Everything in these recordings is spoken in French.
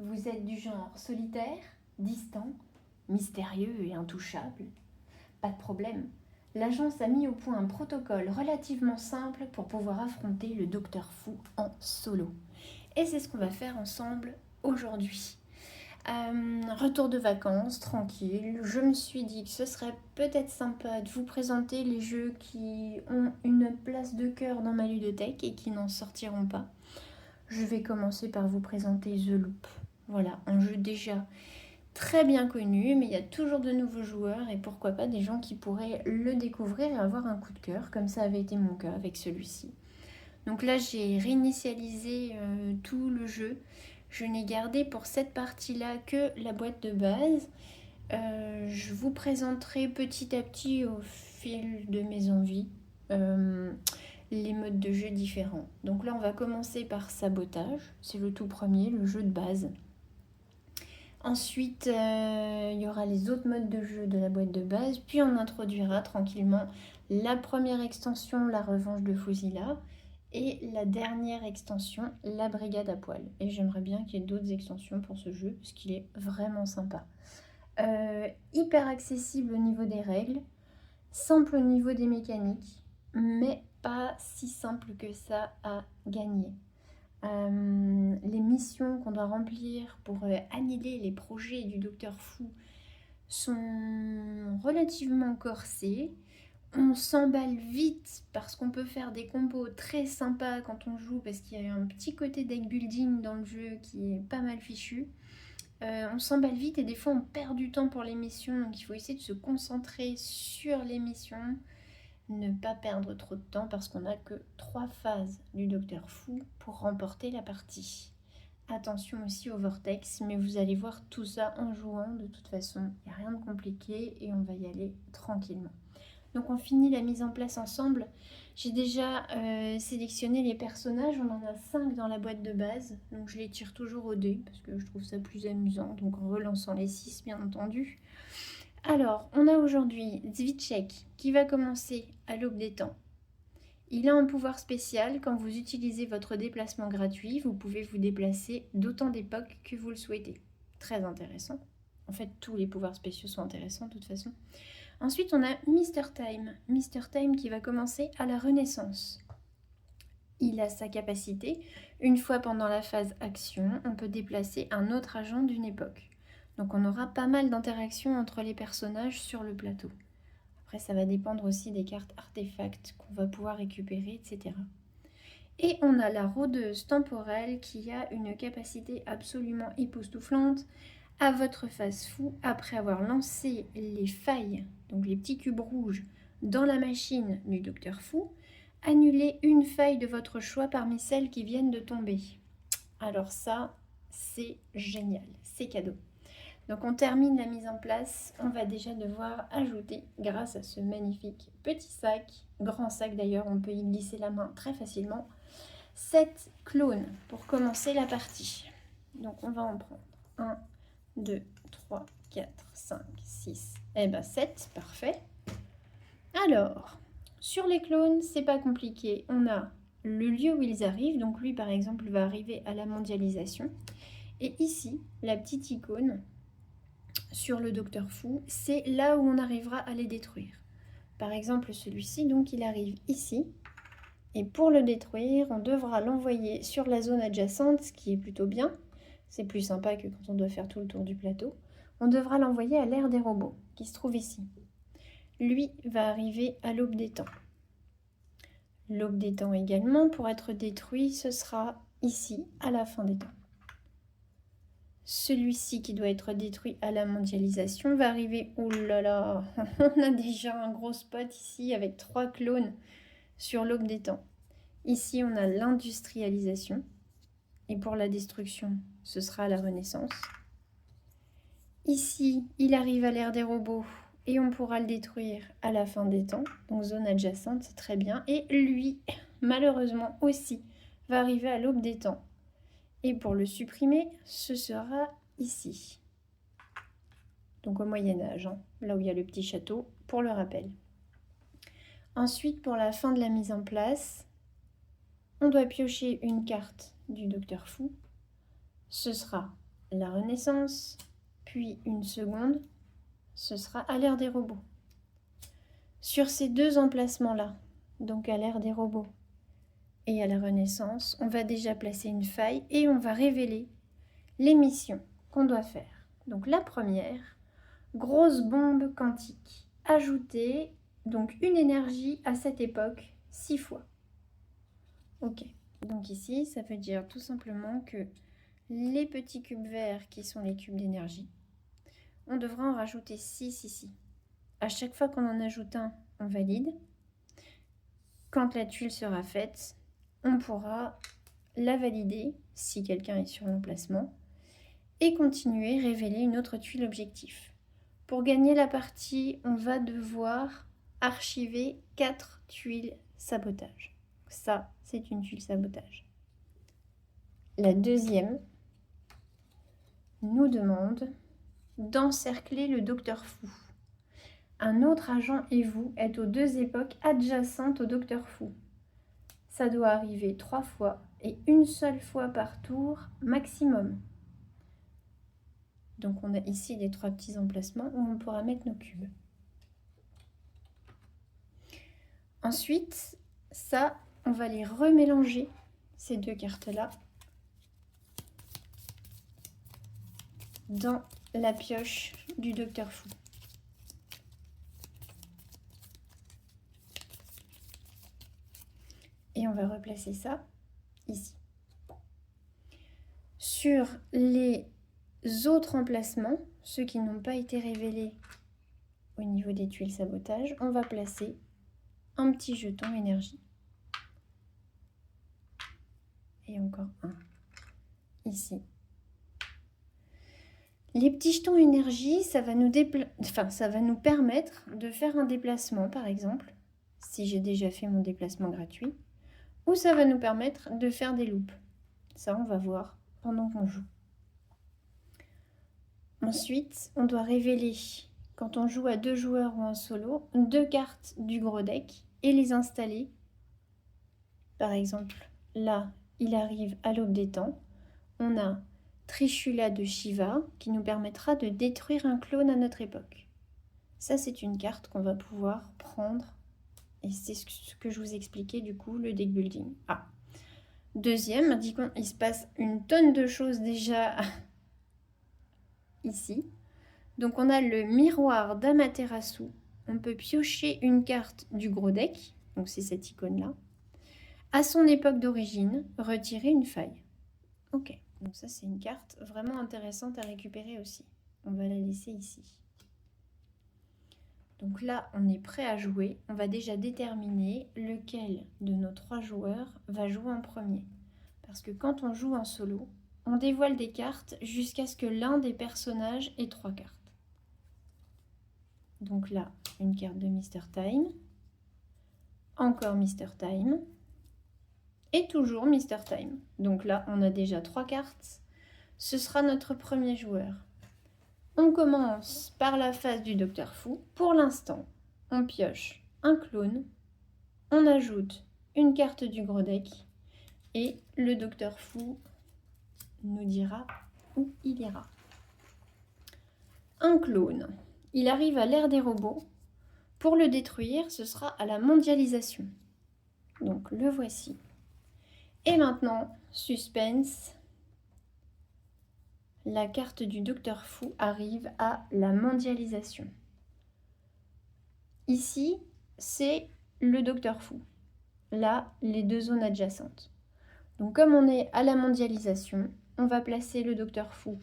Vous êtes du genre solitaire, distant, mystérieux et intouchable? Pas de problème. L'agence a mis au point un protocole relativement simple pour pouvoir affronter le Docteur Fou en solo. Et c'est ce qu'on va faire ensemble aujourd'hui. Retour de vacances, tranquille. Je me suis dit que ce serait peut-être sympa de vous présenter les jeux qui ont une place de cœur dans ma ludothèque et qui n'en sortiront pas. Je vais commencer par vous présenter The Loop. Voilà, un jeu déjà très bien connu, mais il y a toujours de nouveaux joueurs et pourquoi pas des gens qui pourraient le découvrir et avoir un coup de cœur, comme ça avait été mon cas avec celui-ci. Donc là, j'ai réinitialisé tout le jeu. Je n'ai gardé pour cette partie-là que la boîte de base. Je vous présenterai petit à petit au fil de mes envies les modes de jeu différents. Donc là, on va commencer par Sabotage. C'est le tout premier, le jeu de base. Ensuite, il y aura les autres modes de jeu de la boîte de base. Puis on introduira tranquillement la première extension, la revanche de Fuzila. Et la dernière extension, la brigade à poil. Et j'aimerais bien qu'il y ait d'autres extensions pour ce jeu, parce qu'il est vraiment sympa. Hyper accessible au niveau des règles, simple au niveau des mécaniques, mais pas si simple que ça à gagner. Les missions qu'on doit remplir pour annihiler les projets du Docteur Fou sont relativement corsées. On s'emballe vite parce qu'on peut faire des combos très sympas quand on joue parce qu'il y a un petit côté deck building dans le jeu qui est pas mal fichu. On s'emballe vite et des fois on perd du temps pour les missions, donc il faut essayer de se concentrer sur les missions, ne pas perdre trop de temps parce qu'on n'a que 3 phases du Docteur Fou pour remporter la partie. Attention aussi au vortex, mais vous allez voir tout ça en jouant. De toute façon, il n'y a rien de compliqué et on va y aller tranquillement. Donc on finit la mise en place ensemble. J'ai déjà sélectionné les personnages, on en a 5 dans la boîte de base, donc je les tire toujours au dé parce que je trouve ça plus amusant, donc en relançant les 6 bien entendu. Alors, on a aujourd'hui Zvicek qui va commencer à l'aube des temps. Il a un pouvoir spécial, quand vous utilisez votre déplacement gratuit, vous pouvez vous déplacer d'autant d'époques que vous le souhaitez. Très intéressant. En fait, tous les pouvoirs spéciaux sont intéressants de toute façon. Ensuite, on a Mr. Time. Mr. Time qui va commencer à la Renaissance. Il a sa capacité. Une fois pendant la phase action, on peut déplacer un autre agent d'une époque. Donc on aura pas mal d'interactions entre les personnages sur le plateau. Après, ça va dépendre aussi des cartes artefacts qu'on va pouvoir récupérer, etc. Et on a la rôdeuse temporelle qui a une capacité absolument époustouflante. À votre phase fou, après avoir lancé les failles, donc les petits cubes rouges, dans la machine du Docteur Fou, annulez une faille de votre choix parmi celles qui viennent de tomber. Alors ça, c'est génial, c'est cadeau. Donc on termine la mise en place, on va déjà devoir ajouter, grâce à ce magnifique petit sac, grand sac d'ailleurs, on peut y glisser la main très facilement, 7 clones pour commencer la partie. Donc on va en prendre 1, 2, 3, 4, 5, 6, et ben 7, parfait. Alors, sur les clones, c'est pas compliqué. On a le lieu où ils arrivent, donc lui par exemple va arriver à la mondialisation. Et ici, la petite icône sur le Docteur Fou, c'est là où on arrivera à les détruire. Par exemple, celui-ci, donc il arrive ici. Et pour le détruire, on devra l'envoyer sur la zone adjacente, ce qui est plutôt bien. C'est plus sympa que quand on doit faire tout le tour du plateau. On devra l'envoyer à l'ère des robots, qui se trouve ici. Lui va arriver à l'aube des temps. L'aube des temps également, pour être détruit, ce sera ici, à la fin des temps. Celui-ci qui doit être détruit à la mondialisation va arriver... Oh là là, on a déjà un gros spot ici avec 3 clones sur l'aube des temps. Ici, on a l'industrialisation. Et pour la destruction, ce sera la Renaissance. Ici, il arrive à l'ère des robots et on pourra le détruire à la fin des temps. Donc zone adjacente, c'est très bien. Et lui, malheureusement aussi, va arriver à l'aube des temps. Et pour le supprimer, ce sera ici. Donc au Moyen-Âge, hein, là où il y a le petit château, pour le rappel. Ensuite, pour la fin de la mise en place, on doit piocher une carte du Docteur Fou. Ce sera la Renaissance, puis une seconde, ce sera à l'ère des robots. Sur ces deux emplacements-là, donc à l'ère des robots et à la Renaissance, on va déjà placer une faille et on va révéler les missions qu'on doit faire. Donc la première, grosse bombe quantique. Ajouter donc une énergie à cette époque 6 fois. Ok, donc ici, ça veut dire tout simplement que les petits cubes verts qui sont les cubes d'énergie, on devra en rajouter 6 ici. À chaque fois qu'on en ajoute un, on valide. Quand la tuile sera faite, on pourra la valider si quelqu'un est sur l'emplacement et continuer à révéler une autre tuile objectif. Pour gagner la partie, on va devoir archiver 4 tuiles sabotage. Ça, c'est une tuile sabotage. La deuxième nous demande d'encercler le Docteur Fou. Un autre agent et vous êtes aux deux époques adjacentes au Docteur Fou. Ça doit arriver 3 fois et une seule fois par tour maximum. Donc on a ici les 3 petits emplacements où on pourra mettre nos cubes. Ensuite, ça, on va les remélanger, ces deux cartes-là, dans la pioche du Docteur Fou. Et on va replacer ça ici. Sur les autres emplacements, ceux qui n'ont pas été révélés au niveau des tuiles sabotage, on va placer un petit jeton énergie. Et encore un ici. Les petits jetons énergie, ça va nous permettre de faire un déplacement, par exemple, si j'ai déjà fait mon déplacement gratuit, ou ça va nous permettre de faire des loupes. Ça, on va voir pendant qu'on joue. Ensuite, on doit révéler, quand on joue à 2 joueurs ou en solo, 2 cartes du gros deck et les installer. Par exemple, là, il arrive à l'aube des temps. On a Trishula de Shiva qui nous permettra de détruire un clone à notre époque. Ça, c'est une carte qu'on va pouvoir prendre. Et c'est ce que je vous expliquais du coup, le deck building. Ah. Deuxième, il se passe une tonne de choses déjà ici. Donc on a le miroir d'Amaterasu. On peut piocher une carte du gros deck, donc c'est cette icône-là. À son époque d'origine, retirer une faille. Ok, donc ça c'est une carte vraiment intéressante à récupérer aussi. On va la laisser ici. Donc là, on est prêt à jouer. On va déjà déterminer lequel de nos 3 joueurs va jouer en premier. Parce que quand on joue en solo, on dévoile des cartes jusqu'à ce que l'un des personnages ait 3 cartes. Donc là, une carte de Mr. Time. Encore Mr. Time. Et toujours Mr. Time. Donc là, on a déjà 3 cartes. Ce sera notre premier joueur. On commence par la phase du Docteur Fou. Pour l'instant, on pioche un clone. On ajoute une carte du gros deck. Et le Docteur Fou nous dira où il ira. Un clone. Il arrive à l'ère des robots. Pour le détruire, ce sera à la mondialisation. Donc le voici. Et maintenant, suspense. La carte du Docteur Fou arrive à la mondialisation. Ici, c'est le Docteur Fou. Là, les 2 zones adjacentes. Donc comme on est à la mondialisation, on va placer le Docteur Fou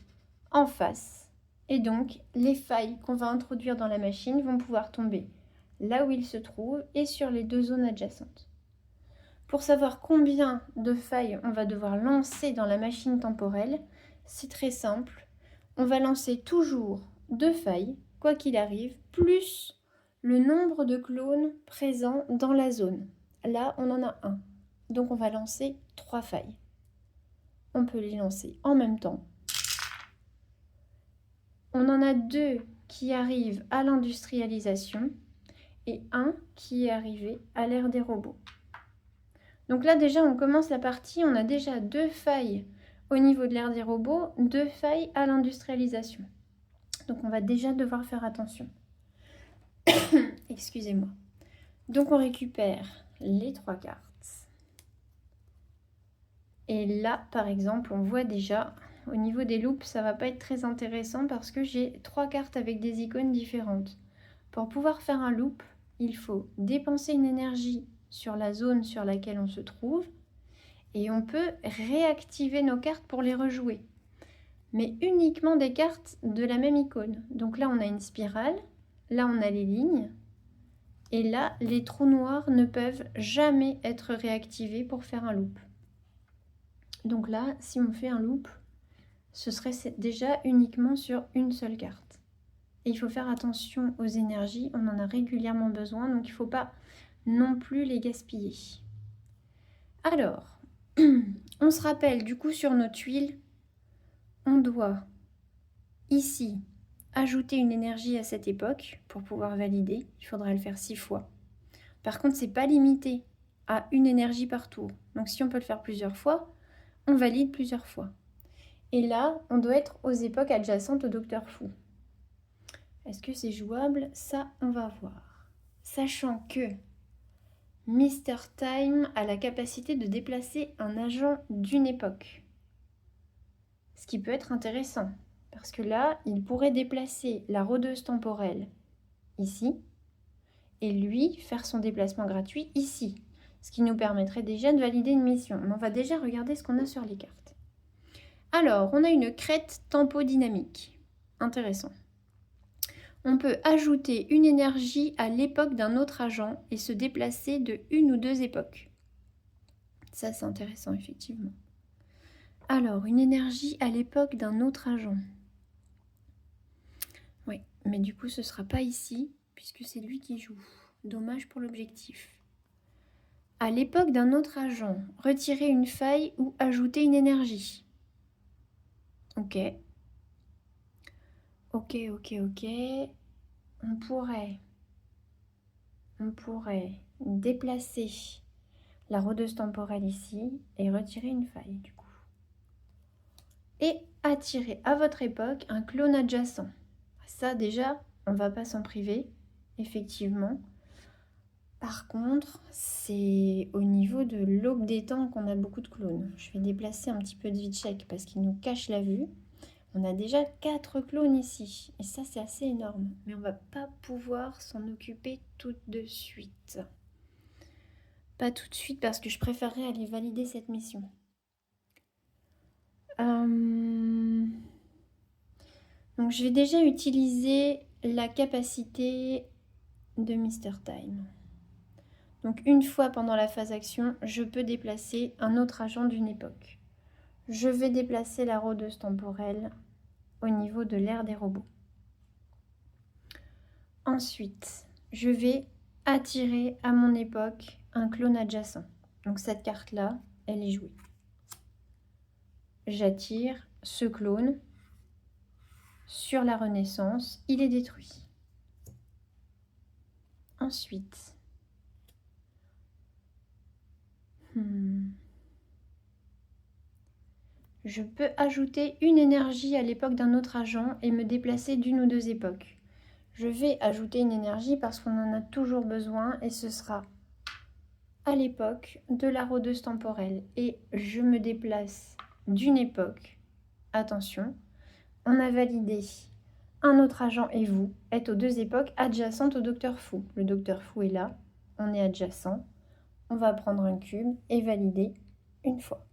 en face. Et donc, les failles qu'on va introduire dans la machine vont pouvoir tomber là où il se trouve et sur les 2 zones adjacentes. Pour savoir combien de failles on va devoir lancer dans la machine temporelle, c'est très simple. On va lancer toujours 2 failles, quoi qu'il arrive, plus le nombre de clones présents dans la zone. Là, on en a 1. Donc, on va lancer 3 failles. On peut les lancer en même temps. On en a 2 qui arrivent à l'industrialisation et 1 qui est arrivé à l'ère des robots. Donc là, déjà, on commence la partie, on a déjà 2 failles au niveau de l'ère des robots, 2 failles à l'industrialisation. Donc on va déjà devoir faire attention. Excusez-moi. Donc on récupère les 3 cartes. Et là, par exemple, on voit déjà, au niveau des loupes, ça va pas être très intéressant parce que j'ai 3 cartes avec des icônes différentes. Pour pouvoir faire un loop, il faut dépenser une énergie sur la zone sur laquelle on se trouve et on peut réactiver nos cartes pour les rejouer. Mais uniquement des cartes de la même icône. Donc là, on a une spirale, là, on a les lignes, et là, les trous noirs ne peuvent jamais être réactivés pour faire un loop. Donc là, si on fait un loop, ce serait déjà uniquement sur une seule carte. Et il faut faire attention aux énergies, on en a régulièrement besoin, donc il ne faut pas non plus les gaspiller. Alors, on se rappelle du coup sur nos tuiles, on doit ici ajouter une énergie à cette époque pour pouvoir valider. Il faudra le faire 6 fois. Par contre, ce n'est pas limité à une énergie par tour. Donc si on peut le faire plusieurs fois, on valide plusieurs fois. Et là, on doit être aux époques adjacentes au Docteur Fou. Est-ce que c'est jouable? Ça, on va voir. Sachant que Mr. Time a la capacité de déplacer un agent d'une époque. Ce qui peut être intéressant. Parce que là, il pourrait déplacer la rôdeuse temporelle ici. Et lui, faire son déplacement gratuit ici. Ce qui nous permettrait déjà de valider une mission. Mais on va déjà regarder ce qu'on a sur les cartes. Alors, on a une crête tempodynamique. Intéressant. On peut ajouter une énergie à l'époque d'un autre agent et se déplacer de une ou 2 époques. Ça, c'est intéressant, effectivement. Alors, une énergie à l'époque d'un autre agent. Oui, mais du coup, ce ne sera pas ici, puisque c'est lui qui joue. Dommage pour l'objectif. À l'époque d'un autre agent, retirer une faille ou ajouter une énergie. Ok. Ok. On pourrait déplacer la rôdeuse temporelle ici et retirer une faille du coup. Et attirer à votre époque un clone adjacent. Ça déjà, on ne va pas s'en priver, effectivement. Par contre, c'est au niveau de l'aube des temps qu'on a beaucoup de clones. Je vais déplacer un petit peu de Vitchek parce qu'il nous cache la vue. On a déjà 4 clones ici. Et ça, c'est assez énorme. Mais on ne va pas pouvoir s'en occuper tout de suite. Pas tout de suite parce que je préférerais aller valider cette mission. Donc je vais déjà utiliser la capacité de Mr. Time. Donc une fois pendant la phase action, je peux déplacer un autre agent d'une époque. Je vais déplacer la rôdeuse temporelle au niveau de l'ère des robots. Ensuite, je vais attirer à mon époque un clone adjacent. Donc cette carte-là, elle est jouée. J'attire ce clone sur la Renaissance, il est détruit. Ensuite, je peux ajouter une énergie à l'époque d'un autre agent et me déplacer d'une ou 2 époques. Je vais ajouter une énergie parce qu'on en a toujours besoin et ce sera à l'époque de la rôdeuse temporelle. Et je me déplace d'une époque. Attention, on a validé un autre agent et vous êtes aux 2 époques adjacentes au Docteur Fou. Le Docteur Fou est là, on est adjacent. On va prendre un cube et valider une fois.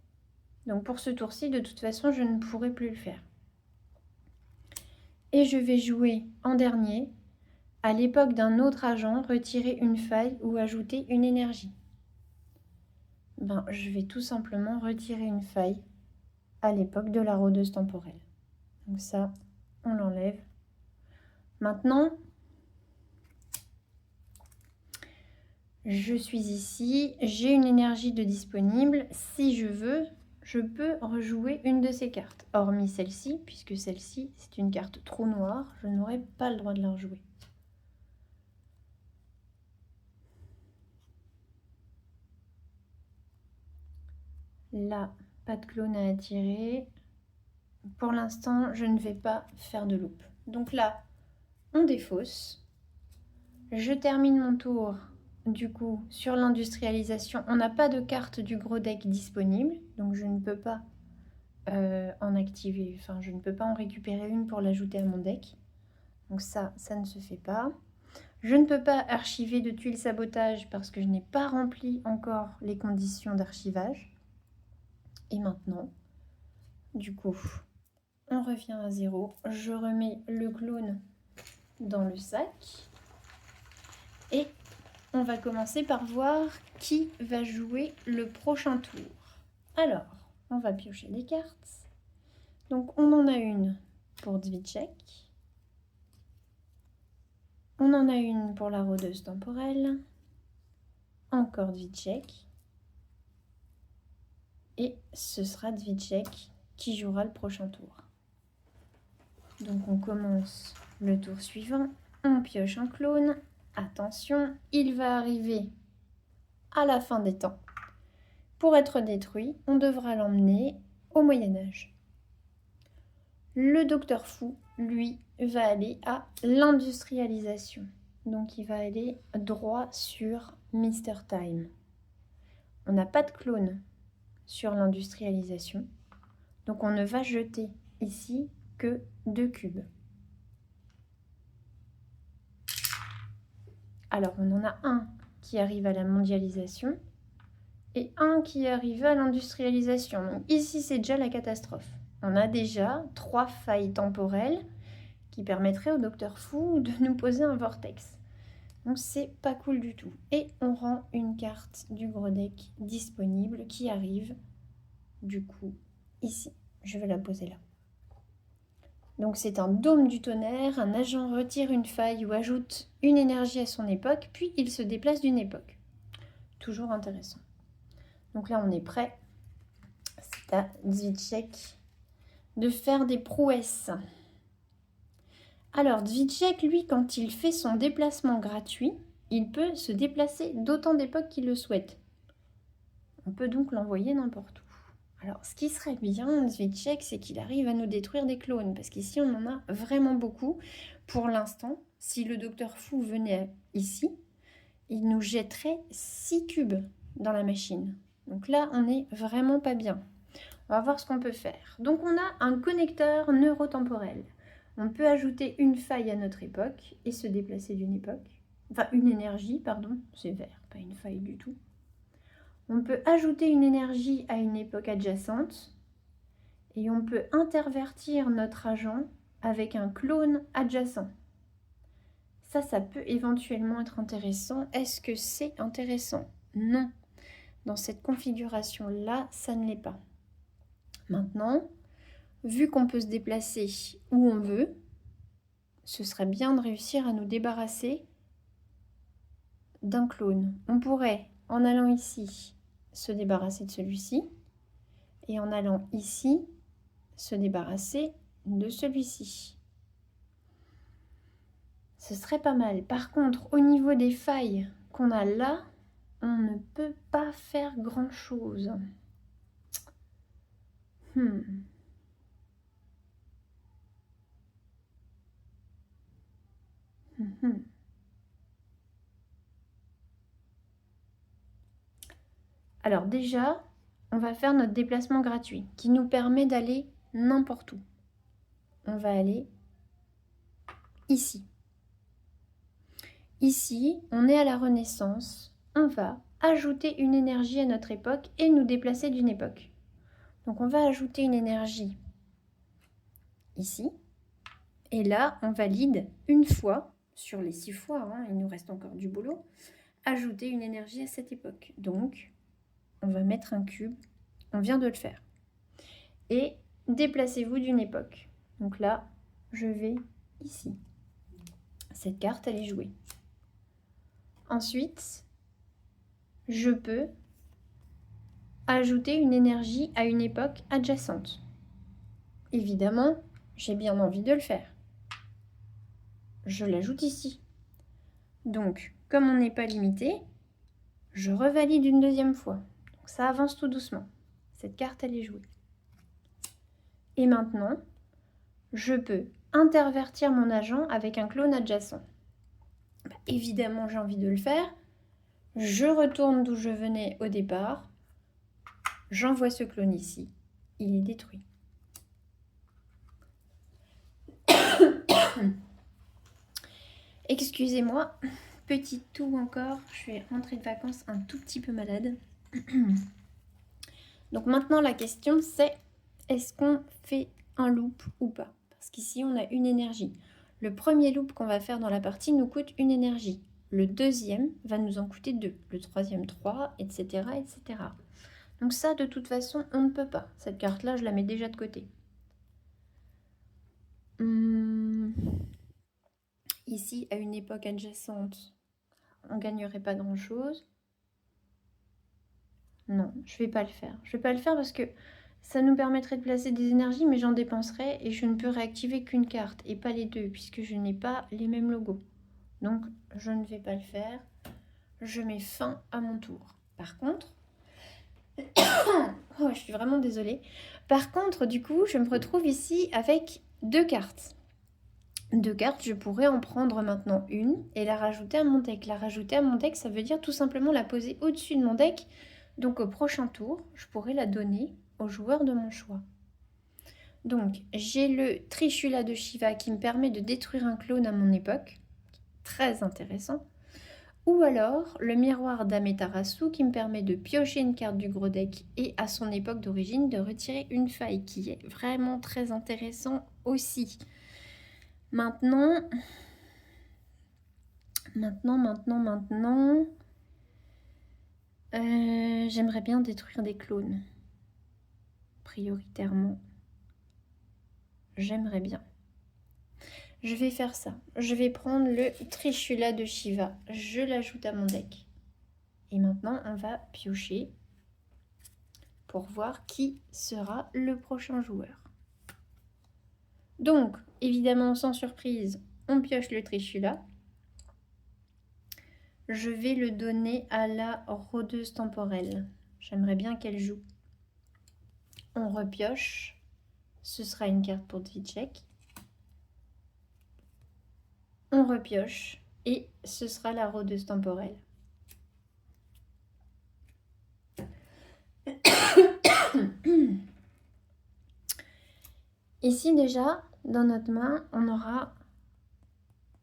Donc pour ce tour-ci, de toute façon, je ne pourrai plus le faire. Et je vais jouer en dernier, à l'époque d'un autre agent, retirer une faille ou ajouter une énergie. Je vais tout simplement retirer une faille à l'époque de la rôdeuse temporelle. Donc ça, on l'enlève. Maintenant, je suis ici, j'ai une énergie de disponible. Si je veux, je peux rejouer une de ces cartes, hormis celle-ci, puisque celle-ci, c'est une carte trou noir, je n'aurai pas le droit de la rejouer. Là, Pas de clone à attirer. Pour l'instant, je ne vais pas faire de loupe. Donc là, on défausse. Je termine mon tour, du coup, sur l'industrialisation. On n'a pas de carte du gros deck disponible, donc je ne peux pas en activer, enfin, je ne peux pas en récupérer une pour l'ajouter à mon deck. Donc ça ne se fait pas. Je ne peux pas archiver de tuiles sabotage parce que je n'ai pas rempli encore les conditions d'archivage. Et maintenant, du coup, on revient à 0. Je remets le clone dans le sac. Et on va commencer par voir qui va jouer le prochain tour. Alors, on va piocher les cartes. Donc, on en a une pour Dvichek. On en a une pour la rôdeuse temporelle. Encore Dvichek. Et ce sera Dvichek qui jouera le prochain tour. Donc, on commence le tour suivant. On pioche un clone. Attention, il va arriver à la fin des temps. Pour être détruit, on devra l'emmener au Moyen-Âge. Le docteur fou, lui, va aller à l'industrialisation. Donc il va aller droit sur Mr. Time. On n'a pas de clone sur l'industrialisation. Donc on ne va jeter ici que 2 cubes. Alors on en a un qui arrive à la mondialisation et un qui arrive à l'industrialisation. Donc ici c'est déjà la catastrophe. On a déjà 3 failles temporelles qui permettraient au docteur fou de nous poser un vortex. Donc c'est pas cool du tout. Et on rend une carte du gros deck disponible qui arrive du coup ici. Je vais la poser là. Donc c'est un dôme du tonnerre, un agent retire une faille ou ajoute une énergie à son époque, puis il se déplace d'une époque. Toujours intéressant. Donc là on est prêt. C'est à Dvichek de faire des prouesses. Alors Dvichek, lui, quand il fait son déplacement gratuit, il peut se déplacer d'autant d'époques qu'il le souhaite. On peut donc l'envoyer n'importe où. Alors, ce qui serait bien, Dvichek, c'est qu'il arrive à nous détruire des clones, parce qu'ici, on en a vraiment beaucoup. Pour l'instant, si le docteur fou venait ici, il nous jetterait 6 cubes dans la machine. Donc là, on n'est vraiment pas bien. On va voir ce qu'on peut faire. Donc, on a un connecteur neurotemporel. On peut ajouter une faille à notre époque et se déplacer d'une époque. Enfin, une énergie, pardon, c'est vert, pas une faille du tout. On peut ajouter une énergie à une époque adjacente et on peut intervertir notre agent avec un clone adjacent. Ça peut éventuellement être intéressant. Est-ce que c'est intéressant? Non. Dans cette configuration-là, ça ne l'est pas. Maintenant, vu qu'on peut se déplacer où on veut, ce serait bien de réussir à nous débarrasser d'un clone. On pourrait, en allant ici, se débarrasser de celui-ci, et en allant ici, se débarrasser de celui-ci. Ce serait pas mal. Par contre, au niveau des failles qu'on a là, on ne peut pas faire grand-chose. Alors déjà, on va faire notre déplacement gratuit qui nous permet d'aller n'importe où. On va aller ici. Ici, on est à la Renaissance. On va ajouter une énergie à notre époque et nous déplacer d'une époque. Donc on va ajouter une énergie ici. Et là, on valide une fois, sur les 6 fois, hein, il nous reste encore du boulot, ajouter une énergie à cette époque. Donc, on va mettre un cube, on vient de le faire. Et déplacez-vous d'une époque. Donc là, je vais ici. Cette carte, elle est jouée. Ensuite, je peux ajouter une énergie à une époque adjacente. Évidemment, j'ai bien envie de le faire. Je l'ajoute ici. Donc, comme on n'est pas limité, je revalide une deuxième fois. Donc, ça avance tout doucement. Cette carte, elle est jouée. Et maintenant, je peux intervertir mon agent avec un clone adjacent. Évidemment, j'ai envie de le faire. Je retourne d'où je venais au départ. J'envoie ce clone ici. Il est détruit. Excusez-moi, petit toux encore. Je suis rentrée de vacances un tout petit peu malade. Donc maintenant, la question c'est, est-ce qu'on fait un loop ou pas? Parce qu'ici, on a une énergie. Le premier loop qu'on va faire dans la partie nous coûte une énergie. Le deuxième va nous en coûter 2. Le troisième, 3, etc., etc. Donc ça, de toute façon, on ne peut pas. Cette carte-là, je la mets déjà de côté. Ici, à une époque adjacente, on ne gagnerait pas grand-chose. Non, je ne vais pas le faire. Je ne vais pas le faire parce que ça nous permettrait de placer des énergies, mais j'en dépenserais et je ne peux réactiver qu'une carte et pas les deux, puisque je n'ai pas les mêmes logos. Donc, je ne vais pas le faire. Je mets fin à mon tour. Par contre... oh, je suis vraiment désolée. Par contre, du coup, je me retrouve ici avec 2 cartes. 2 cartes, je pourrais en prendre maintenant une et la rajouter à mon deck. La rajouter à mon deck, ça veut dire tout simplement la poser au-dessus de mon deck. Donc au prochain tour, je pourrais la donner au joueur de mon choix. Donc j'ai le Trishula de Shiva qui me permet de détruire un clone à mon époque. Très intéressant. Ou alors le miroir d'Amaterasu qui me permet de piocher une carte du gros deck et à son époque d'origine de retirer une faille qui est vraiment très intéressant aussi. Maintenant, j'aimerais bien détruire des clones. Prioritairement, j'aimerais bien. Je vais faire ça. Je vais prendre le Trishula de Shiva. Je l'ajoute à mon deck. Et maintenant, on va piocher pour voir qui sera le prochain joueur. Donc, évidemment, sans surprise, on pioche le Trishula. Je vais le donner à la rôdeuse temporelle. J'aimerais bien qu'elle joue. On repioche. Ce sera une carte pour Twitchek. On repioche. Et ce sera la rôdeuse temporelle. Ici déjà, dans notre main, on aura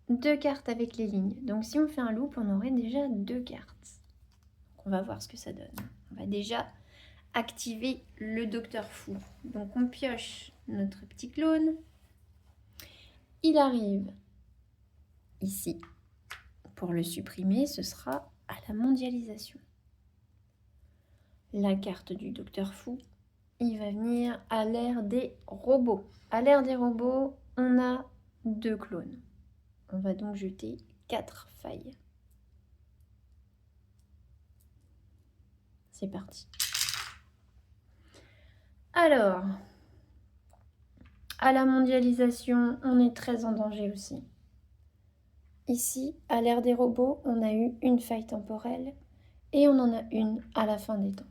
2 cartes avec les lignes. Donc si on fait un loop, on aurait déjà 2 cartes. Donc, on va voir ce que ça donne. On va déjà activer le Docteur Fou. Donc on pioche notre petit clone. Il arrive ici. Pour le supprimer, ce sera à la mondialisation. La carte du Docteur Fou, il va venir à l'ère des robots. À l'ère des robots, on a 2 clones. On va donc jeter 4 failles. C'est parti. Alors, à la mondialisation, on est très en danger aussi. Ici, à l'ère des robots, on a eu une faille temporelle et on en a une à la fin des temps.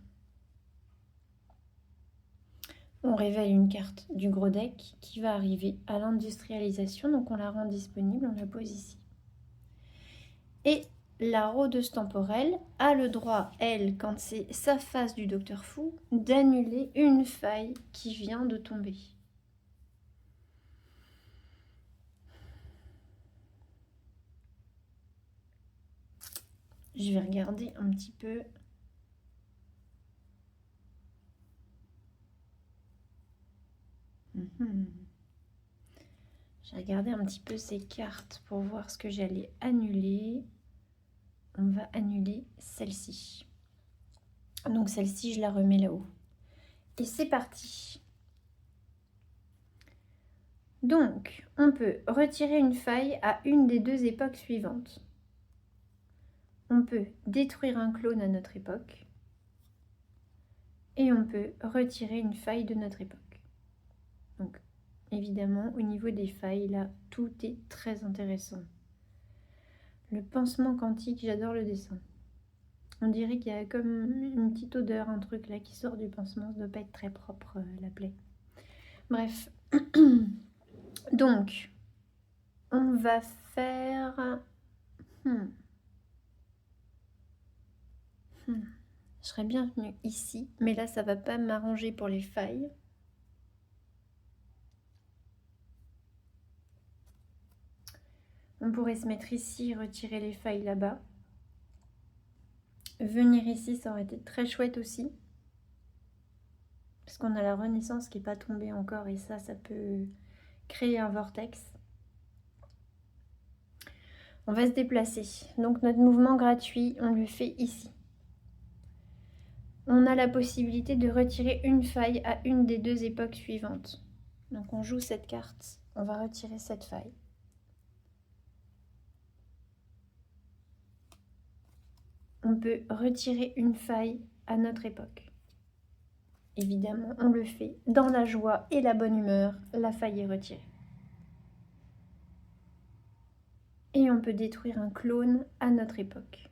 On révèle une carte du gros deck qui va arriver à l'industrialisation, donc on la rend disponible, on la pose ici. Et la rôdeuse temporelle a le droit, elle, quand c'est sa phase du Docteur Fou, d'annuler une faille qui vient de tomber. Je vais regarder un petit peu. J'ai regardé un petit peu ces cartes pour voir ce que j'allais annuler. On va annuler celle-ci. Donc celle-ci, je la remets là-haut. Et c'est parti. Donc, on peut retirer une faille à une des 2 époques suivantes. On peut détruire un clone à notre époque. Et on peut retirer une faille de notre époque. Donc, évidemment, au niveau des failles, là, tout est très intéressant. Le pansement quantique, j'adore le dessin. On dirait qu'il y a comme une petite odeur, un truc là qui sort du pansement. Ça doit pas être très propre la plaie. Bref. Donc, on va faire... Je serais bien venue ici, mais là, ça va pas m'arranger pour les failles. On pourrait se mettre ici, retirer les failles là-bas. Venir ici, ça aurait été très chouette aussi. Parce qu'on a la Renaissance qui n'est pas tombée encore et ça peut créer un vortex. On va se déplacer. Donc notre mouvement gratuit, on le fait ici. On a la possibilité de retirer une faille à une des deux époques suivantes. Donc on joue cette carte, on va retirer cette faille. On peut retirer une faille à notre époque. Évidemment, on le fait dans la joie et la bonne humeur, la faille est retirée. Et on peut détruire un clone à notre époque.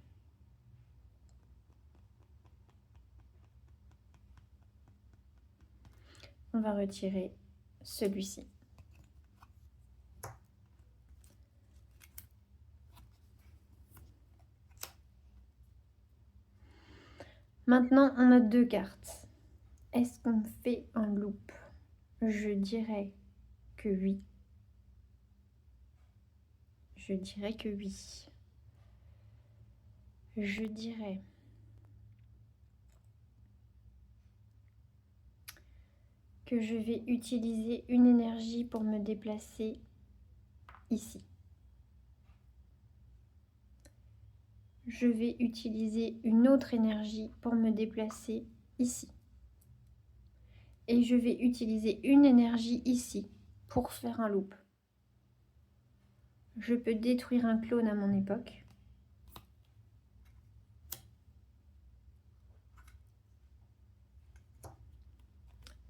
On va retirer celui-ci. Maintenant, on a deux cartes. Est-ce qu'on fait un loop? Je dirais que oui. Je dirais que oui. Je dirais que je vais utiliser une énergie pour me déplacer ici. Je vais utiliser une autre énergie pour me déplacer ici. Et je vais utiliser une énergie ici pour faire un loop. Je peux détruire un clone à mon époque.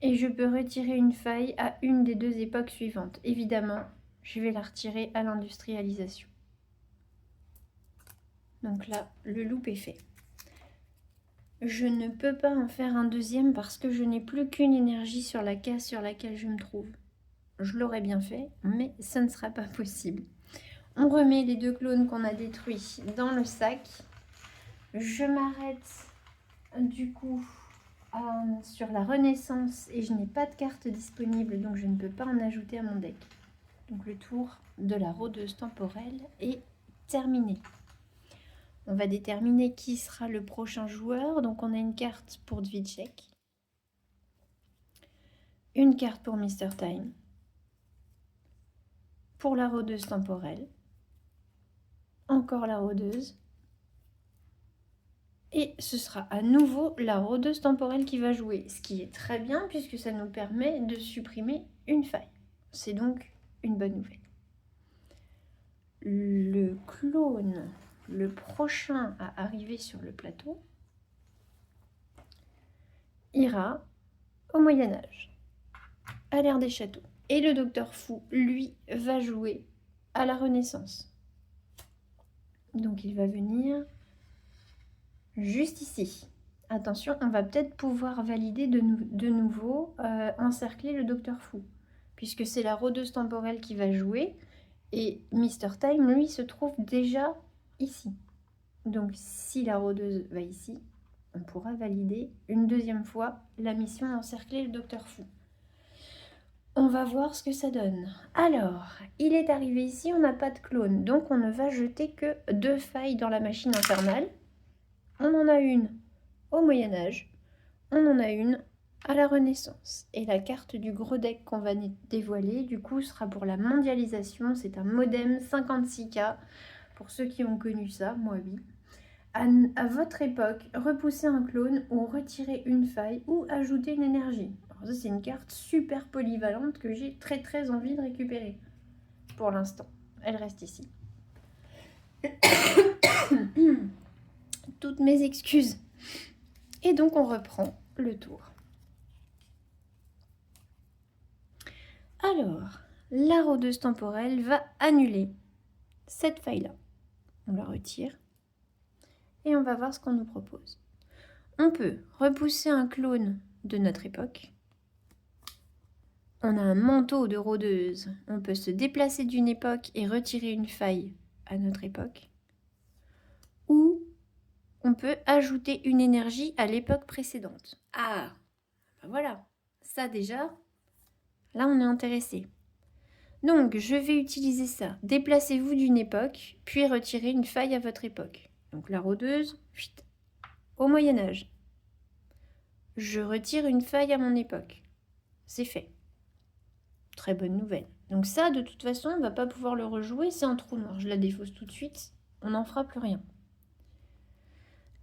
Et je peux retirer une faille à une des deux époques suivantes. Évidemment, je vais la retirer à l'industrialisation. Donc là, le loop est fait. Je ne peux pas en faire un deuxième parce que je n'ai plus qu'une énergie sur la case sur laquelle je me trouve. Je l'aurais bien fait, mais ça ne sera pas possible. On remet les deux clones qu'on a détruits dans le sac. Je m'arrête du coup sur la Renaissance et je n'ai pas de carte disponible, donc je ne peux pas en ajouter à mon deck. Donc le tour de la rôdeuse temporelle est terminé. On va déterminer qui sera le prochain joueur. Donc on a une carte pour Dvitchek, une carte pour Mr. Time, pour la rôdeuse temporelle, encore la rôdeuse, et ce sera à nouveau la rôdeuse temporelle qui va jouer, ce qui est très bien puisque ça nous permet de supprimer une faille. C'est donc une bonne nouvelle. Le clone, le prochain à arriver sur le plateau, ira au Moyen-Âge, à l'ère des châteaux. Et le docteur Fou, lui, va jouer à la Renaissance. Donc il va venir juste ici. Attention, on va peut-être pouvoir valider de nouveau encercler le docteur Fou, puisque c'est la rôdeuse temporelle qui va jouer, et Mr. Time, lui, se trouve déjà ici. Donc si la rôdeuse va ici, on pourra valider une deuxième fois la mission encercler le docteur Fou. On va voir ce que ça donne. Alors, il est arrivé ici, on n'a pas de clone, donc on ne va jeter que 2 failles dans la machine infernale. On en a une au Moyen-Âge, on en a une à la Renaissance. Et la carte du gros deck qu'on va dévoiler, du coup, sera pour la mondialisation. C'est un modem 56K, pour ceux qui ont connu ça, moi oui. À votre époque, repousser un clone ou retirer une faille ou ajouter une énergie. Alors ça, c'est une carte super polyvalente que j'ai très envie de récupérer. Pour l'instant, elle reste ici. Toutes mes excuses. Et donc, on reprend le tour. Alors, la rôdeuse temporelle va annuler cette faille-là. On la retire. et on va voir ce qu'on nous propose. On peut repousser un clone de notre époque. On a un manteau de rôdeuse. On peut se déplacer d'une époque et retirer une faille à notre époque. Ou on peut ajouter une énergie à l'époque précédente. Ah, ben voilà, ça déjà, là on est intéressé. Donc je vais utiliser ça. Déplacez-vous d'une époque, puis retirez une faille à votre époque. Donc la rôdeuse, au Moyen-Âge. Je retire une faille à mon époque. C'est fait. Très bonne nouvelle. Donc ça, de toute façon, on ne va pas pouvoir le rejouer, c'est un trou noir. Je la défausse tout de suite, on n'en fera plus rien.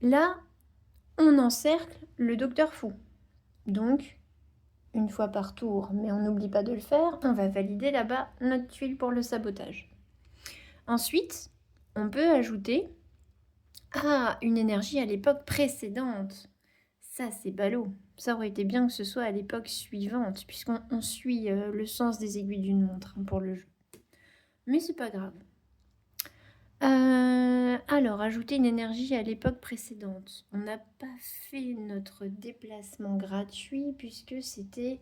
Là, on encercle le docteur fou. Donc, une fois par tour, mais on n'oublie pas de le faire, on va valider là-bas notre tuile pour le sabotage. Ensuite, on peut ajouter une énergie à l'époque précédente. Ça, c'est ballot. Ça aurait été bien que ce soit à l'époque suivante, puisqu'on suit le sens des aiguilles d'une montre pour le jeu. Mais c'est pas grave. Alors, ajouter une énergie à l'époque précédente. On n'a pas fait notre déplacement gratuit, puisque c'était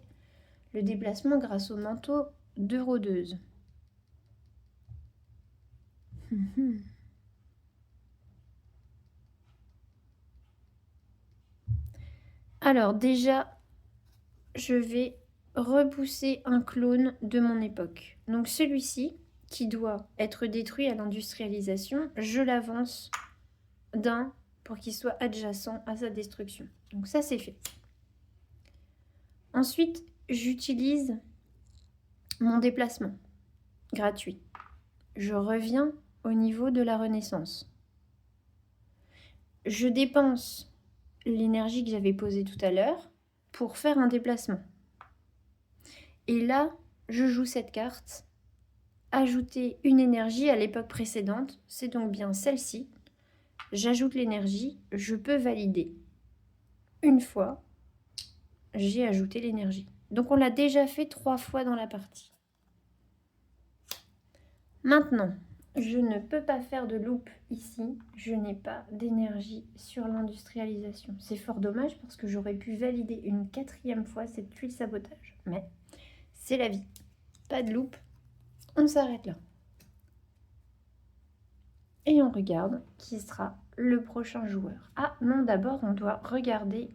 le déplacement grâce au manteau de rôdeuse. Alors déjà, je vais repousser un clone de mon époque. Donc celui-ci, qui doit être détruit à l'industrialisation, je l'avance d'un pour qu'il soit adjacent à sa destruction. Donc ça, c'est fait. Ensuite, j'utilise mon déplacement gratuit. Je reviens au niveau de la Renaissance. Je dépense l'énergie que j'avais posée tout à l'heure pour faire un déplacement. Et là, je joue cette carte. Ajouter une énergie à l'époque précédente, c'est donc bien celle-ci. J'ajoute l'énergie, je peux valider. Une fois, j'ai ajouté l'énergie. Donc on l'a déjà fait 3 fois dans la partie. Maintenant, je ne peux pas faire de loop ici. Je n'ai pas d'énergie sur l'industrialisation. C'est fort dommage parce que j'aurais pu valider une 4e fois cette tuile sabotage. Mais c'est la vie. Pas de loop. On s'arrête là. Et on regarde qui sera le prochain joueur. Ah non, d'abord on doit regarder.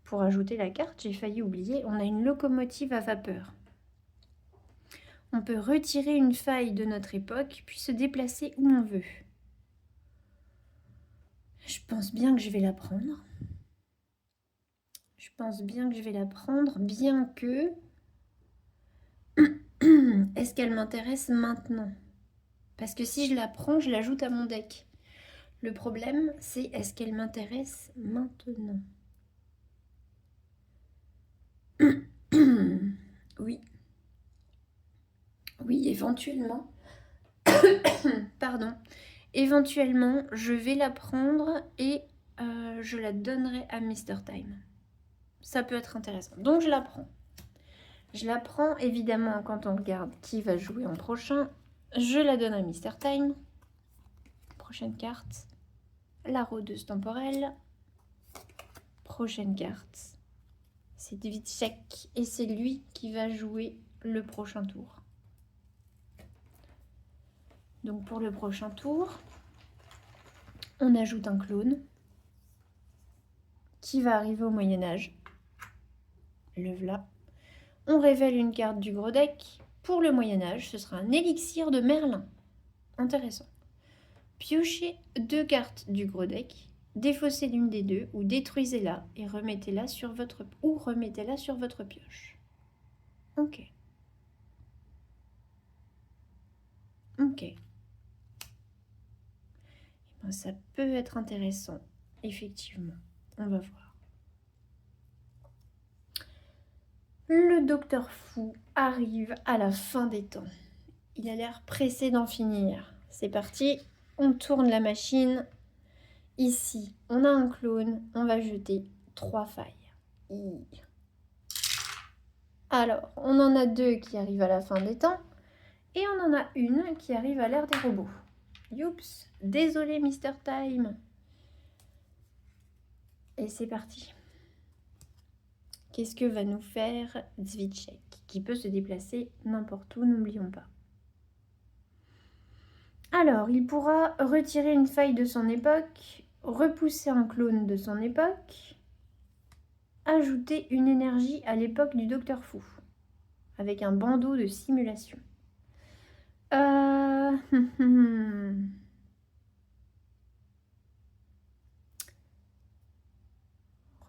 Pour ajouter la carte, j'ai failli oublier, on a une locomotive à vapeur. On peut retirer une faille de notre époque, puis se déplacer où on veut. Je pense bien que je vais la prendre. Bien que... Est-ce qu'elle m'intéresse maintenant? Parce que si je la prends, je l'ajoute à mon deck. Le problème, c'est est-ce qu'elle m'intéresse maintenant? Oui. Oui, éventuellement. Pardon. Éventuellement, je vais la prendre et je la donnerai à Mr. Time. Ça peut être intéressant. Donc, je la prends. Je la prends, évidemment, quand on regarde qui va jouer en prochain. Je la donne à Mr. Time. Prochaine carte. La rôdeuse temporelle. Prochaine carte. C'est Dvitchek et c'est lui qui va jouer le prochain tour. Donc pour le prochain tour, on ajoute un clone qui va arriver au Moyen-Âge. Le voilà. On révèle une carte du gros deck. Pour le Moyen-Âge, ce sera un élixir de Merlin. Intéressant. Piochez 2 cartes du gros deck, défaussez l'une des deux ou détruisez-la et remettez-la sur votre pioche. Ok. Ça peut être intéressant, effectivement. On va voir. Le docteur fou arrive à la fin des temps. Il a l'air pressé d'en finir. C'est parti, on tourne la machine. Ici, on a un clone, on va jeter 3 failles. Alors, on en a 2 qui arrivent à la fin des temps et on en a une qui arrive à l'ère des robots. Youps, désolé Mr. Time. Et c'est parti. Qu'est-ce que va nous faire Zvitchek, qui peut se déplacer n'importe où, n'oublions pas. Alors, il pourra retirer une faille de son époque, repousser un clone de son époque, ajouter une énergie à l'époque du Docteur Fou, avec un bandeau de simulation.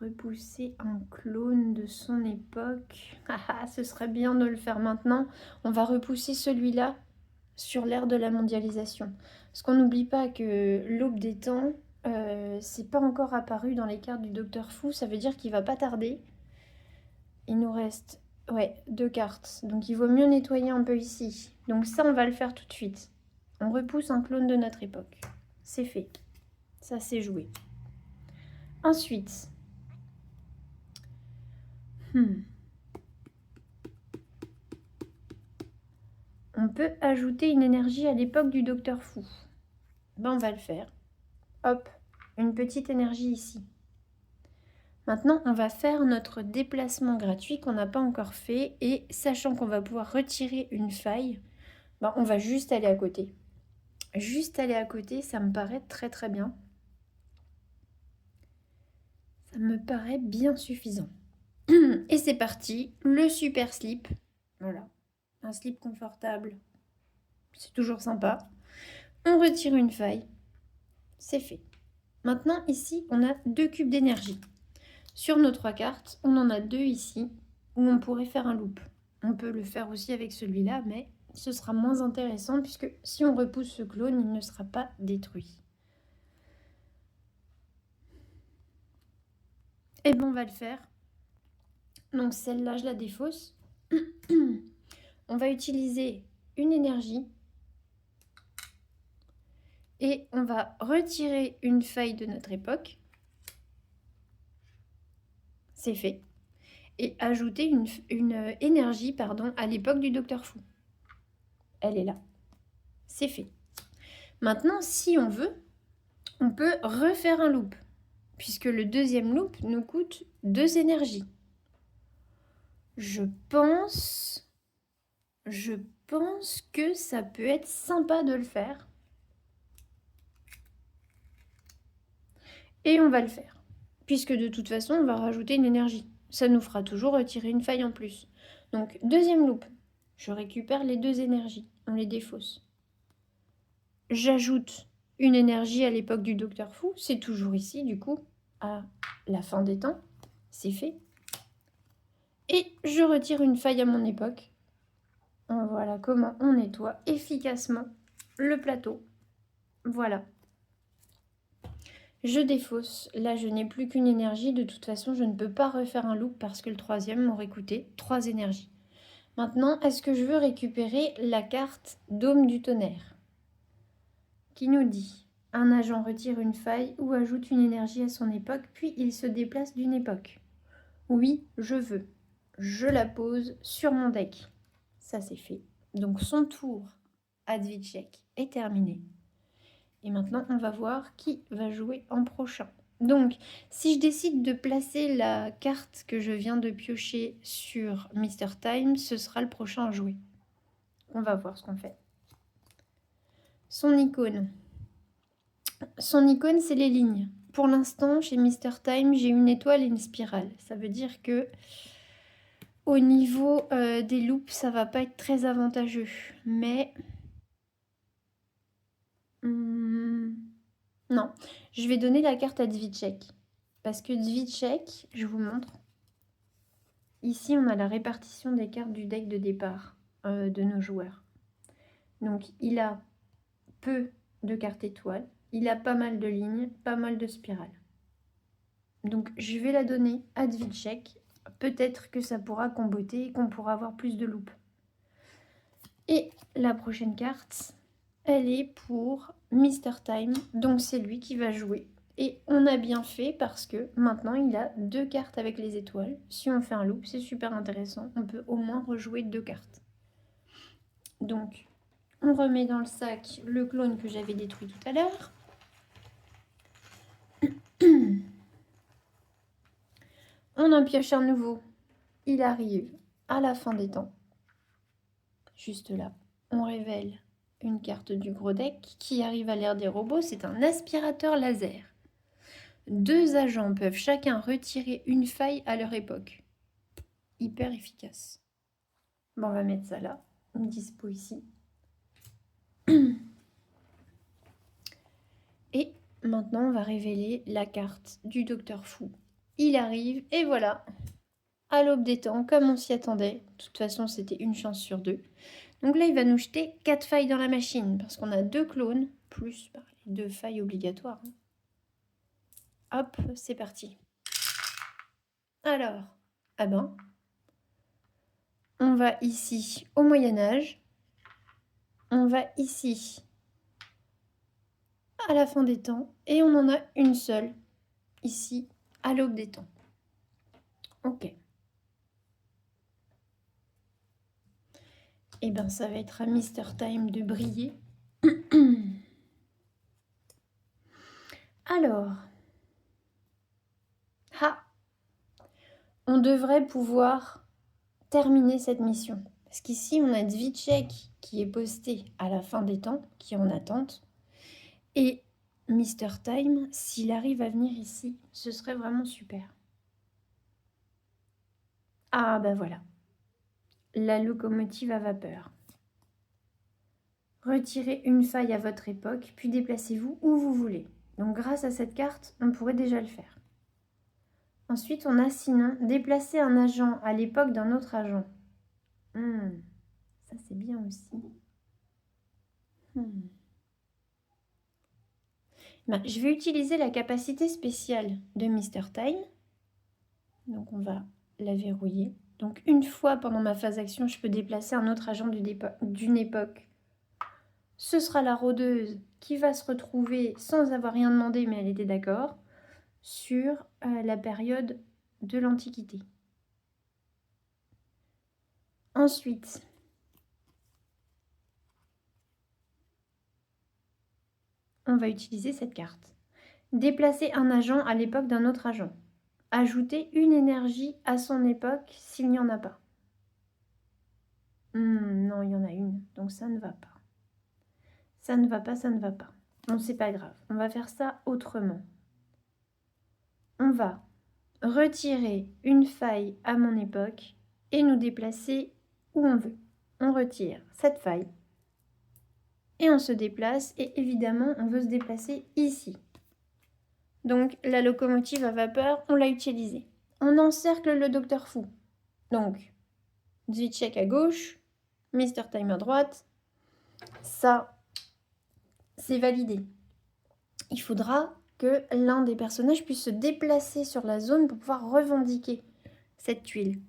Repousser un clone de son époque. Ah, ce serait bien de le faire maintenant. On va repousser celui-là sur l'ère de la mondialisation. Parce qu'on n'oublie pas que l'aube des temps, c'est pas encore apparu dans les cartes du Docteur Fou. Ça veut dire qu'il va pas tarder. Il nous reste 2 cartes. Donc il vaut mieux nettoyer un peu ici. Donc ça, on va le faire tout de suite. On repousse un clone de notre époque. C'est fait. Ça, c'est joué. Ensuite... On peut ajouter une énergie à l'époque du Docteur Fou. Ben, on va le faire. Hop, une petite énergie ici. Maintenant, on va faire notre déplacement gratuit qu'on n'a pas encore fait. Et sachant qu'on va pouvoir retirer une faille, ben, on va juste aller à côté. Juste aller à côté, ça me paraît très très bien. Ça me paraît bien suffisant. Et c'est parti, le super slip. Voilà, un slip confortable. C'est toujours sympa. On retire une faille. C'est fait. Maintenant, ici, on a 2 cubes d'énergie. Sur nos 3 cartes, on en a 2 ici, où on pourrait faire un loop. On peut le faire aussi avec celui-là, mais ce sera moins intéressant, puisque si on repousse ce clone, il ne sera pas détruit. Et bon, on va le faire. Donc celle-là, je la défausse. On va utiliser une énergie. Et on va retirer une faille de notre époque. C'est fait. Et ajouter une énergie à l'époque du Docteur Fou. Elle est là. C'est fait. Maintenant, si on veut, on peut refaire un loop. Puisque le deuxième loop nous coûte 2 énergies. Je pense que ça peut être sympa de le faire. Et on va le faire. Puisque de toute façon, on va rajouter une énergie. Ça nous fera toujours retirer une faille en plus. Donc, deuxième loop. Je récupère les 2 énergies. On les défausse. J'ajoute une énergie à l'époque du Docteur Fou. C'est toujours ici, du coup, à la fin des temps. C'est fait. Et je retire une faille à mon époque. Voilà comment on nettoie efficacement le plateau. Voilà. Je défausse. Là, je n'ai plus qu'une énergie. De toute façon, je ne peux pas refaire un loop parce que le troisième m'aurait coûté 3 énergies. Maintenant, est-ce que je veux récupérer la carte Dôme du Tonnerre qui nous dit un agent retire une faille ou ajoute une énergie à son époque, puis il se déplace d'une époque. Oui, je veux. Je la pose sur mon deck. Ça, c'est fait. Donc, son tour à Zvitchek est terminé. Et maintenant, on va voir qui va jouer en prochain. Donc, si je décide de placer la carte que je viens de piocher sur Mr. Time, ce sera le prochain à jouer. On va voir ce qu'on fait. Son icône. Son icône, c'est les lignes. Pour l'instant, chez Mr. Time, j'ai une étoile et une spirale. Ça veut dire que au niveau des loops, ça va pas être très avantageux. Mais... non, je vais donner la carte à Zvitchek. Parce que Zvitchek, je vous montre. Ici, on a la répartition des cartes du deck de départ de nos joueurs. Donc, il a peu de cartes étoiles. Il a pas mal de lignes, pas mal de spirales. Donc, je vais la donner à Zvitchek. Peut-être que ça pourra comboter et qu'on pourra avoir plus de loups. Et la prochaine carte, elle est pour Mr. Time. Donc, c'est lui qui va jouer. Et on a bien fait parce que maintenant, il a 2 cartes avec les étoiles. Si on fait un loop, c'est super intéressant. On peut au moins rejouer 2 cartes. Donc, on remet dans le sac le clone que j'avais détruit tout à l'heure. On en pioche un nouveau. Il arrive à la fin des temps. Juste là, on révèle une carte du gros deck qui arrive à l'ère des robots. C'est un aspirateur laser. 2 agents peuvent chacun retirer une faille à leur époque. Hyper efficace. Bon, on va mettre ça là. Dispo ici. Et maintenant, on va révéler la carte du Docteur Fou. Il arrive et voilà. À l'aube des temps, comme on s'y attendait. De toute façon, c'était une chance sur 2. Donc là, il va nous jeter 4 failles dans la machine, parce qu'on a 2 clones, plus les 2 failles obligatoires. Hop, c'est parti. Alors, ah ben, on va ici au Moyen-Âge. On va ici à la fin des temps. Et on en a une seule, ici, à l'aube des temps. Ok. Et ben, ça va être à Mister Time de briller. Alors, on devrait pouvoir terminer cette mission. Parce qu'ici, on a Dvitchek qui est posté à la fin des temps, qui est en attente. Et Mister Time, s'il arrive à venir ici, ce serait vraiment super. Ah ben voilà. La locomotive à vapeur. Retirez une faille à votre époque, puis déplacez-vous où vous voulez. Donc grâce à cette carte, on pourrait déjà le faire. Ensuite, on a sinon déplacer un agent à l'époque d'un autre agent. Ça c'est bien aussi. Ben, je vais utiliser la capacité spéciale de Mister Time. Donc on va la verrouiller. Donc une fois pendant ma phase action, je peux déplacer un autre agent d'une époque. Ce sera la rôdeuse qui va se retrouver sans avoir rien demandé, mais elle était d'accord, sur la période de l'Antiquité. Ensuite, on va utiliser cette carte. Déplacer un agent à l'époque d'un autre agent. Ajouter une énergie à son époque s'il n'y en a pas. Non, il y en a une, donc ça ne va pas. Ça ne va pas, ça ne va pas. Bon, c'est pas grave, on va faire ça autrement. On va retirer une faille à mon époque et nous déplacer où on veut. On retire cette faille et on se déplace et évidemment on veut se déplacer ici. Donc la locomotive à vapeur, on l'a utilisée. On encercle le Docteur Fou. Donc Dvitchek à gauche, Mister Time à droite. Ça, c'est validé. Il faudra que l'un des personnages puisse se déplacer sur la zone pour pouvoir revendiquer cette tuile.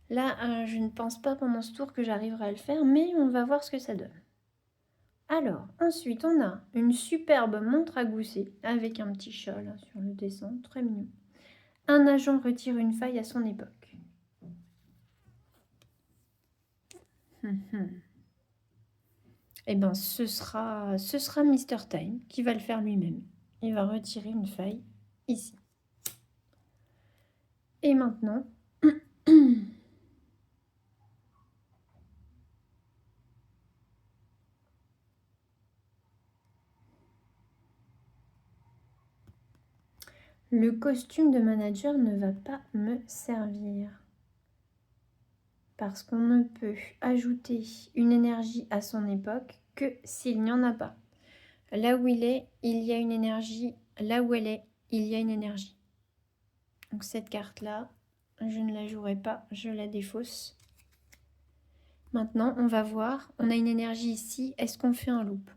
Là, je ne pense pas pendant ce tour que j'arriverai à le faire, mais on va voir ce que ça donne. Alors, ensuite, on a une superbe montre à gousset avec un petit chat là, sur le dessin, très mignon. Un agent retire une faille à son époque. Eh bien, ce sera Mister Time qui va le faire lui-même. Il va retirer une faille ici. Et maintenant, le costume de manager ne va pas me servir. Parce qu'on ne peut ajouter une énergie à son époque que s'il n'y en a pas. Là où il est, il y a une énergie. Là où elle est, il y a une énergie. Donc cette carte-là, je ne la jouerai pas, je la défausse. Maintenant, on va voir, on a une énergie ici, est-ce qu'on fait un loop ?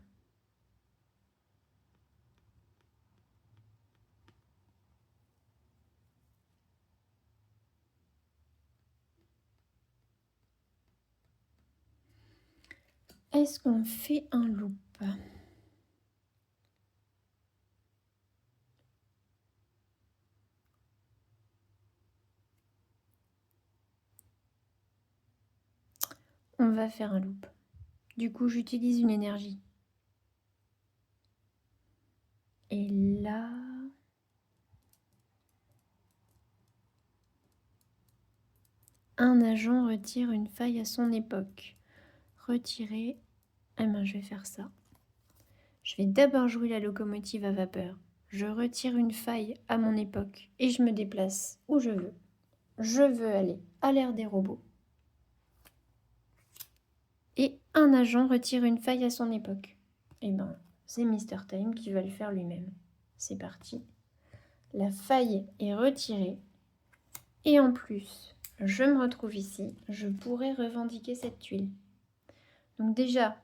Est-ce qu'on fait un loop ? On va faire un loop. Du coup, j'utilise une énergie. Et là... Un agent retire une faille à son époque. Retirer. Eh ben, je vais faire ça. Je vais d'abord jouer la locomotive à vapeur. Je retire une faille à mon époque et je me déplace où je veux. Je veux aller à l'ère des robots. Et un agent retire une faille à son époque. Eh ben, c'est Mr. Time qui va le faire lui-même. C'est parti. La faille est retirée. Et en plus, je me retrouve ici. Je pourrais revendiquer cette tuile. Donc déjà,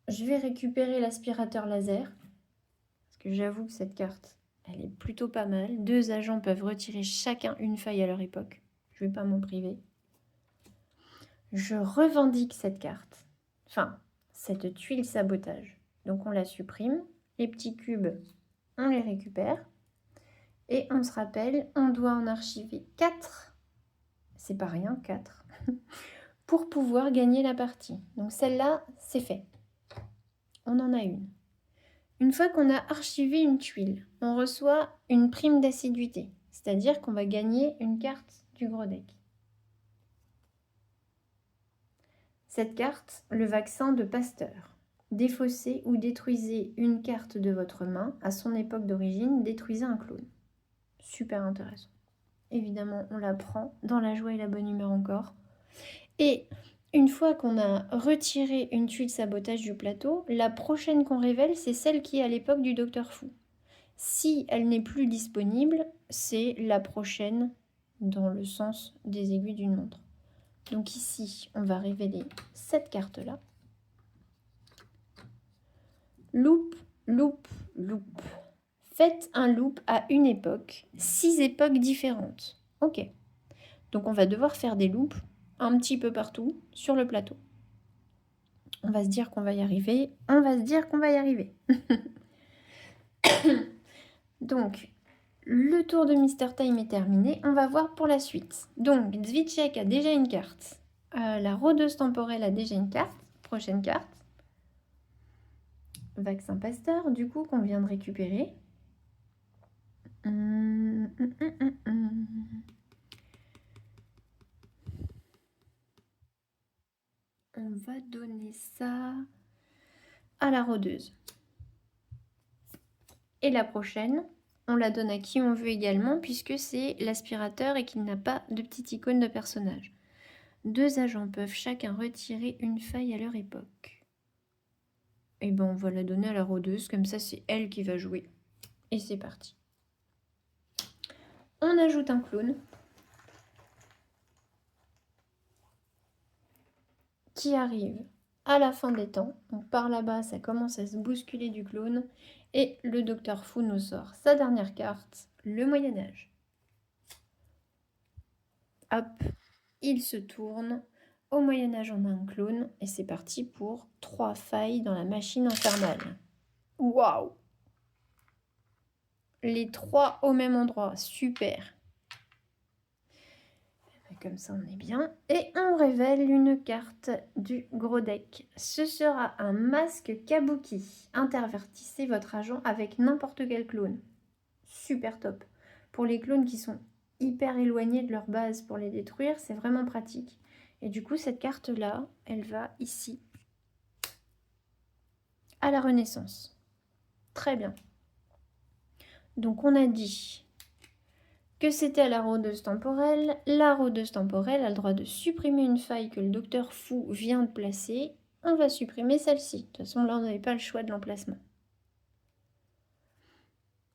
je vais récupérer l'aspirateur laser. Parce que j'avoue que cette carte, elle est plutôt pas mal. 2 agents peuvent retirer chacun une faille à leur époque. Je ne vais pas m'en priver. Je revendique cette carte. Enfin, cette tuile sabotage. Donc on la supprime. Les petits cubes, on les récupère. Et on se rappelle, on doit en archiver 4. C'est pas rien, 4. Pour pouvoir gagner la partie. Donc celle-là, c'est fait. On en a une. Une fois qu'on a archivé une tuile, on reçoit une prime d'assiduité. C'est-à-dire qu'on va gagner une carte du gros deck. Cette carte, le vaccin de Pasteur. Défaussez ou détruisez une carte de votre main. À son époque d'origine, détruisez un clone. Super intéressant. Évidemment, on la prend dans la joie et la bonne humeur encore. Et une fois qu'on a retiré une tuile sabotage du plateau, la prochaine qu'on révèle, c'est celle qui est à l'époque du Docteur Fou. Si elle n'est plus disponible, c'est la prochaine dans le sens des aiguilles d'une montre. Donc ici, on va révéler cette carte-là. Loop, loop, loop. Faites un loop à une époque, 6 époques différentes. Ok. Donc on va devoir faire des loops un petit peu partout sur le plateau. On va se dire qu'on va y arriver. On va se dire qu'on va y arriver. Donc, le tour de Mr. Time est terminé. On va voir pour la suite. Donc, Zvicek a déjà une carte. La rôdeuse temporelle a déjà une carte. Prochaine carte. Vaccin Pasteur, du coup, qu'on vient de récupérer. On va donner ça à la rôdeuse. Et la prochaine, on la donne à qui on veut également, puisque c'est l'aspirateur et qu'il n'a pas de petite icône de personnage. 2 agents peuvent chacun retirer une faille à leur époque. Et ben on va la donner à la rôdeuse, comme ça c'est elle qui va jouer. Et c'est parti. On ajoute un clone. Qui arrive à la fin des temps. Donc par là-bas, ça commence à se bousculer du clone. Et le Docteur Fou nous sort sa dernière carte, le Moyen-Âge. Hop, il se tourne. Au Moyen-Âge, on a un clone. Et c'est parti pour 3 failles dans la machine infernale. Waouh! Les 3 au même endroit, super! Comme ça, on est bien. Et on révèle une carte du gros deck. Ce sera un masque Kabuki. Intervertissez votre agent avec n'importe quel clone. Super top. Pour les clones qui sont hyper éloignés de leur base pour les détruire, c'est vraiment pratique. Et du coup, cette carte-là, elle va ici, à la Renaissance. Très bien. Donc, on a dit que c'était à la rôdeuse temporelle. La rôdeuse temporelle a le droit de supprimer une faille que le Docteur Fou vient de placer. On va supprimer celle-ci. De toute façon, là, on n'avait pas le choix de l'emplacement.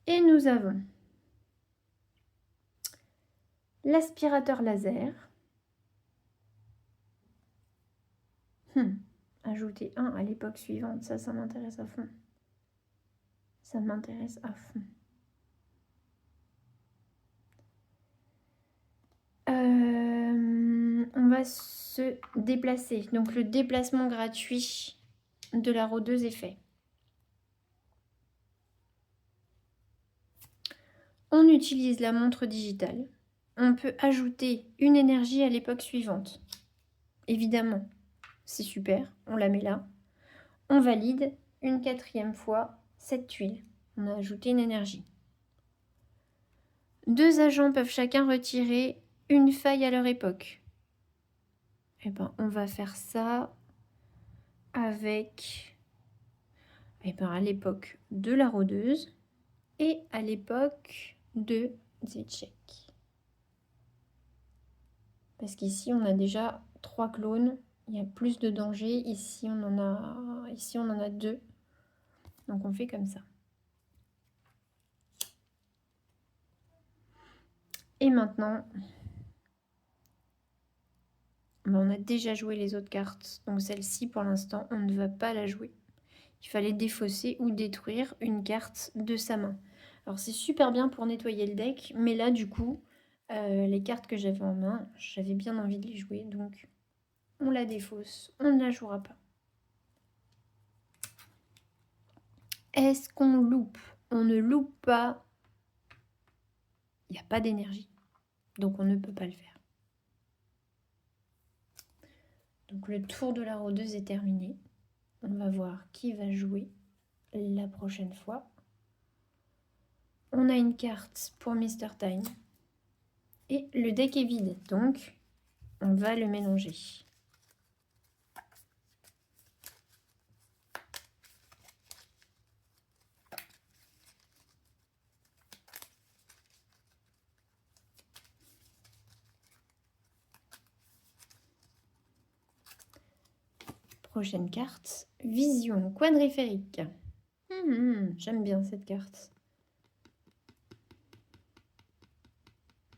Et nous avons l'aspirateur laser. Ajouter un à l'époque suivante, ça m'intéresse à fond. Ça m'intéresse à fond. On va se déplacer. Donc le déplacement gratuit de la rôdeuse est fait. On utilise la montre digitale. On peut ajouter une énergie à l'époque suivante. Évidemment, c'est super. On la met là. On valide une 4e fois cette tuile. On a ajouté une énergie. 2 agents peuvent chacun retirer une faille à leur époque. Eh ben, on va faire ça avec, eh ben, à l'époque de la rôdeuse et à l'époque de Zwitschek. Parce qu'ici, on a déjà 3 clones. Il y a plus de danger. Ici, on en a 2. Donc, on fait comme ça. Et maintenant, on a déjà joué les autres cartes. Donc, celle-ci, pour l'instant, on ne va pas la jouer. Il fallait défausser ou détruire une carte de sa main. Alors, c'est super bien pour nettoyer le deck. Mais là, du coup, les cartes que j'avais en main, j'avais bien envie de les jouer. Donc, on la défausse. On ne la jouera pas. Est-ce qu'on loupe? On ne loupe pas. Il n'y a pas d'énergie. Donc on ne peut pas le faire. Donc le tour de la rôdeuse est terminé. On va voir qui va jouer la prochaine fois. On a une carte pour Mr. Time. Et le deck est vide. Donc on va le mélanger. Prochaine carte, Vision quadriphérique. J'aime bien cette carte.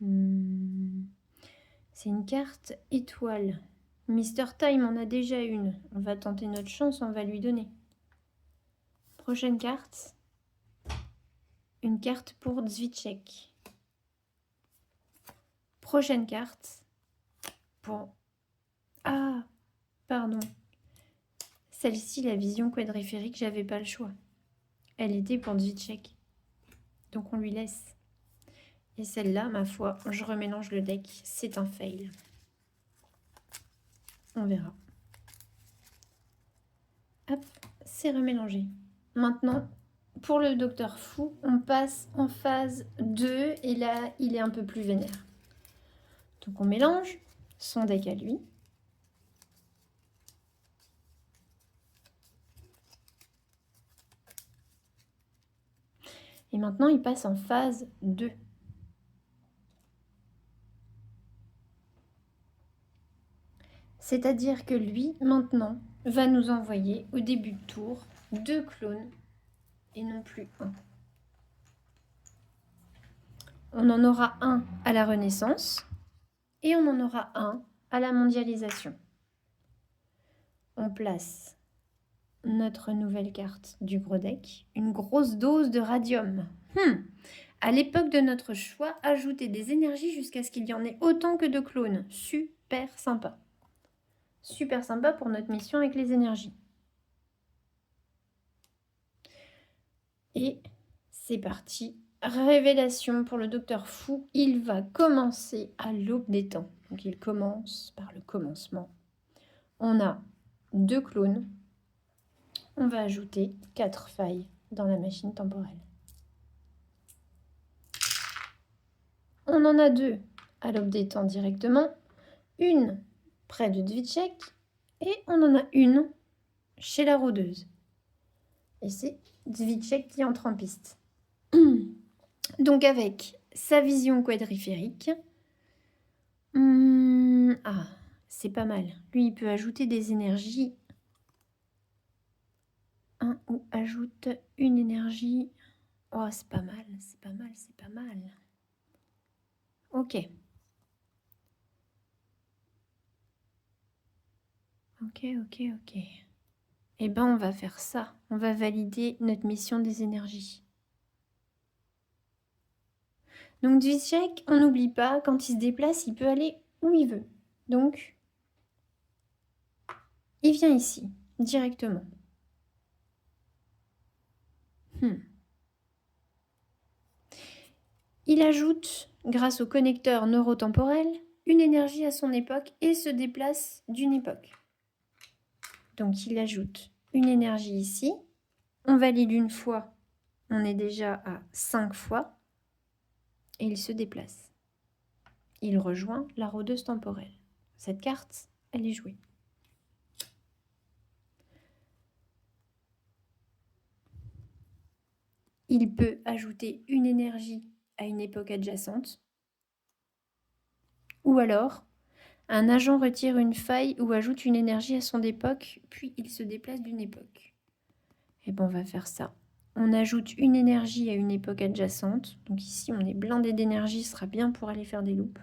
C'est une carte étoile. Mr. Time en a déjà une. On va tenter notre chance, on va lui donner. Prochaine carte. Une carte pour Zwitschek. Prochaine carte pour... Ah, pardon. Celle-ci, la vision quadriphérique, j'avais pas le choix. Elle était pour Zwitschek. Donc on lui laisse. Et celle-là, ma foi, je remélange le deck. C'est un fail. On verra. Hop, c'est remélangé. Maintenant, pour le Docteur Fou, on passe en phase 2. Et là, il est un peu plus vénère. Donc on mélange son deck à lui. Et maintenant, il passe en phase 2. C'est-à-dire que lui, maintenant, va nous envoyer au début de tour 2 clones et non plus 1. On en aura un à la Renaissance et on en aura un à la mondialisation. On place notre nouvelle carte du gros deck, une grosse dose de radium. À l'époque de notre choix, ajouter des énergies jusqu'à ce qu'il y en ait autant que de clones. Super sympa. Super sympa pour notre mission avec les énergies. Et c'est parti. Révélation pour le Docteur Fou. Il va commencer à l'aube des temps. Donc il commence par le commencement. On a 2 clones. On va ajouter 4 failles dans la machine temporelle. On en a 2 à l'aube des temps directement. Une près de Zwitschek. Et on en a une chez la rôdeuse. Et c'est Zwitschek qui entre en piste. Donc avec sa vision quadriphérique, c'est pas mal. Lui, il peut ajouter des énergies. Ou ajoute une énergie. Oh, c'est pas mal, c'est pas mal, c'est pas mal. Ok. Ok. Eh ben, on va faire ça. On va valider notre mission des énergies. Donc, Zwitschek, on n'oublie pas, quand il se déplace, il peut aller où il veut. Donc, il vient ici, directement. Il ajoute, grâce au connecteur neurotemporel, une énergie à son époque et se déplace d'une époque. Donc, il ajoute une énergie ici. On valide une fois, on est déjà à 5 fois. Et il se déplace. il rejoint la rôdeuse temporelle. Cette carte, elle est jouée. Il peut ajouter une énergie à une époque adjacente. Ou alors, un agent retire une faille ou ajoute une énergie à son époque, puis il se déplace d'une époque. Et bien, on va faire ça. On ajoute une énergie à une époque adjacente. Donc ici, on est blindé d'énergie, ce sera bien pour aller faire des loupes.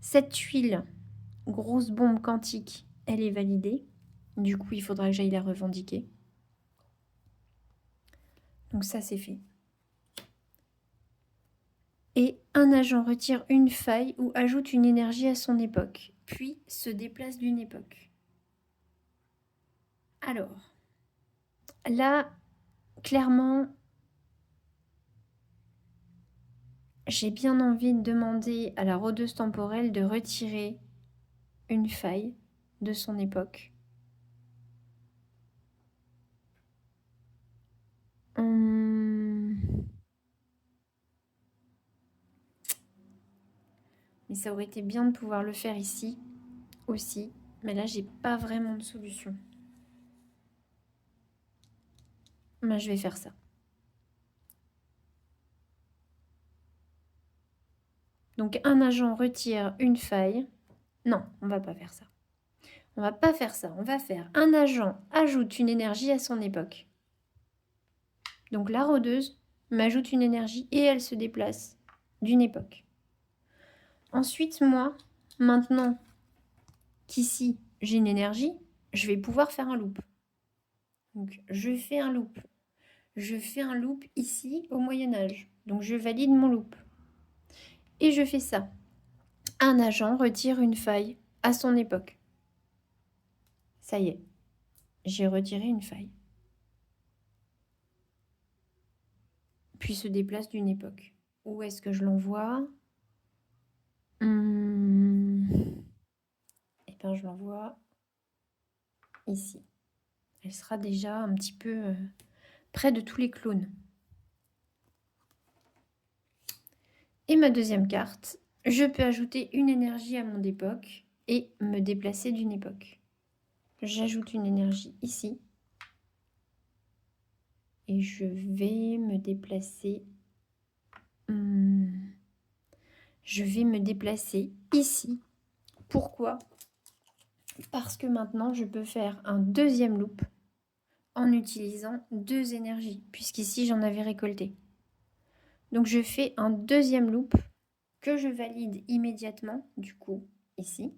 Cette tuile, grosse bombe quantique, elle est validée. Du coup, il faudra que j'aille la revendiquer. Donc ça, c'est fait. Et un agent retire une faille ou ajoute une énergie à son époque, puis se déplace d'une époque. Alors, là, clairement, j'ai bien envie de demander à la rôdeuse temporelle de retirer une faille de son époque. Mais ça aurait été bien de pouvoir le faire ici aussi. Mais là, j'ai pas vraiment de solution. Mais je vais faire ça. Donc un agent retire une faille. Non, on va pas faire ça. On va pas faire ça. On va faire un agent ajoute une énergie à son époque. Donc la rôdeuse m'ajoute une énergie et elle se déplace d'une époque. Ensuite, moi, maintenant qu'ici j'ai une énergie, je vais pouvoir faire un loop. Donc je fais un loop. Je fais un loop ici au Moyen-Âge. Donc je valide mon loop. Et je fais ça. Un agent retire une faille à son époque. Ça y est, j'ai retiré une faille. Puis se déplace d'une époque. Où est-ce que je l'envoie? Eh bien, je l'envoie ici. Elle sera déjà un petit peu près de tous les clones. Et ma deuxième carte, je peux ajouter une énergie à mon époque et me déplacer d'une époque. J'ajoute une énergie ici. Et je vais me déplacer. Je vais me déplacer ici. Pourquoi? Parce que maintenant, je peux faire un deuxième loop en utilisant deux énergies, puisqu'ici, j'en avais récolté. Donc, je fais un deuxième loop que je valide immédiatement, du coup, ici.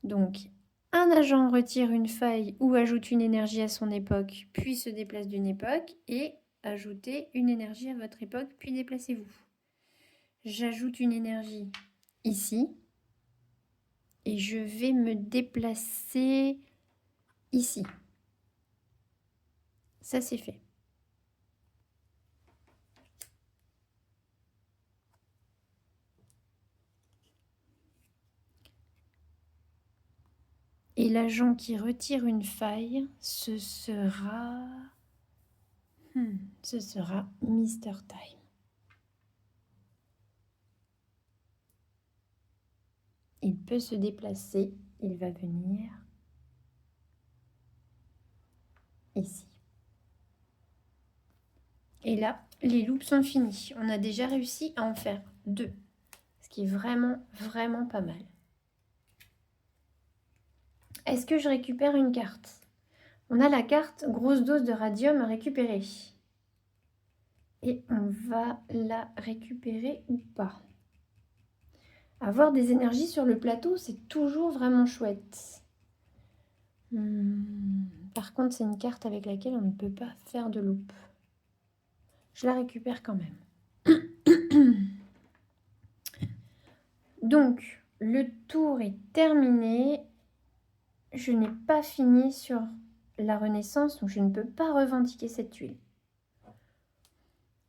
Donc, un agent retire une faille ou ajoute une énergie à son époque, puis se déplace d'une époque, et ajoutez une énergie à votre époque, puis déplacez-vous. J'ajoute une énergie ici, et je vais me déplacer ici. Ça, c'est fait. Et l'agent qui retire une faille, ce sera Mr. Time. Il peut se déplacer, il va venir ici. Et là, les loops sont finis. On a déjà réussi à en faire 2, ce qui est vraiment, vraiment pas mal. Est-ce que je récupère une carte? On a la carte grosse dose de radium à récupérer. Et on va la récupérer ou pas? Avoir des énergies sur le plateau, c'est toujours vraiment chouette. Par contre, c'est une carte avec laquelle on ne peut pas faire de loop. Je la récupère quand même. Donc, le tour est terminé. Je n'ai pas fini sur la Renaissance, donc je ne peux pas revendiquer cette tuile.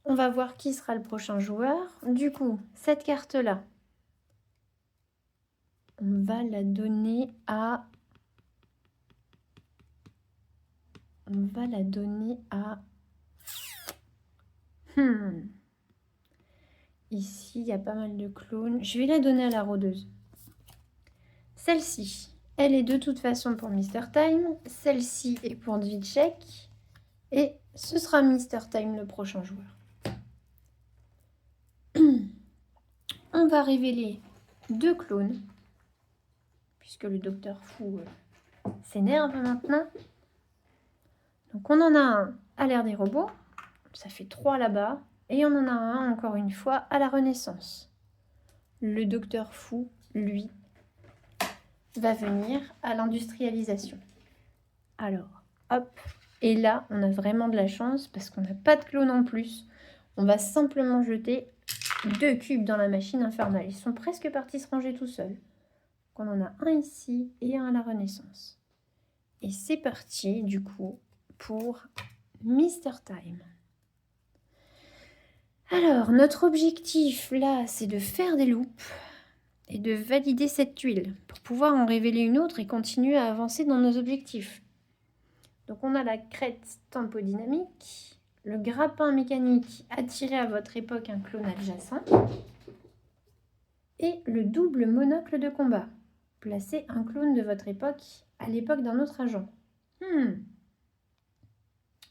On va voir qui sera le prochain joueur. Du coup, cette carte-là, on va la donner à... Ici, il y a pas mal de clones. Je vais la donner à la rôdeuse. Celle-ci, elle est de toute façon pour Mr. Time. Celle-ci est pour Dvitchek. Et ce sera Mr. Time le prochain joueur. On va révéler 2 clones. Puisque le docteur Fou s'énerve maintenant. Donc on en a un à l'ère des robots. Ça fait 3 là-bas. Et on en a un, encore une fois, à la Renaissance. Le docteur Fou, lui, va venir à l'industrialisation. Alors, hop. Et là, on a vraiment de la chance parce qu'on n'a pas de clone en plus. On va simplement jeter 2 cubes dans la machine infernale. Ils sont presque partis se ranger tout seuls. Donc on en a un ici et un à la Renaissance. Et c'est parti, du coup, pour Mr. Time. Alors, notre objectif, là, c'est de faire des loupes et de valider cette tuile pour pouvoir en révéler une autre et continuer à avancer dans nos objectifs. Donc, on a la crête tempodynamique, le grappin mécanique attiré à votre époque un clone adjacent et le double monocle de combat. Placez un clone de votre époque à l'époque d'un autre agent.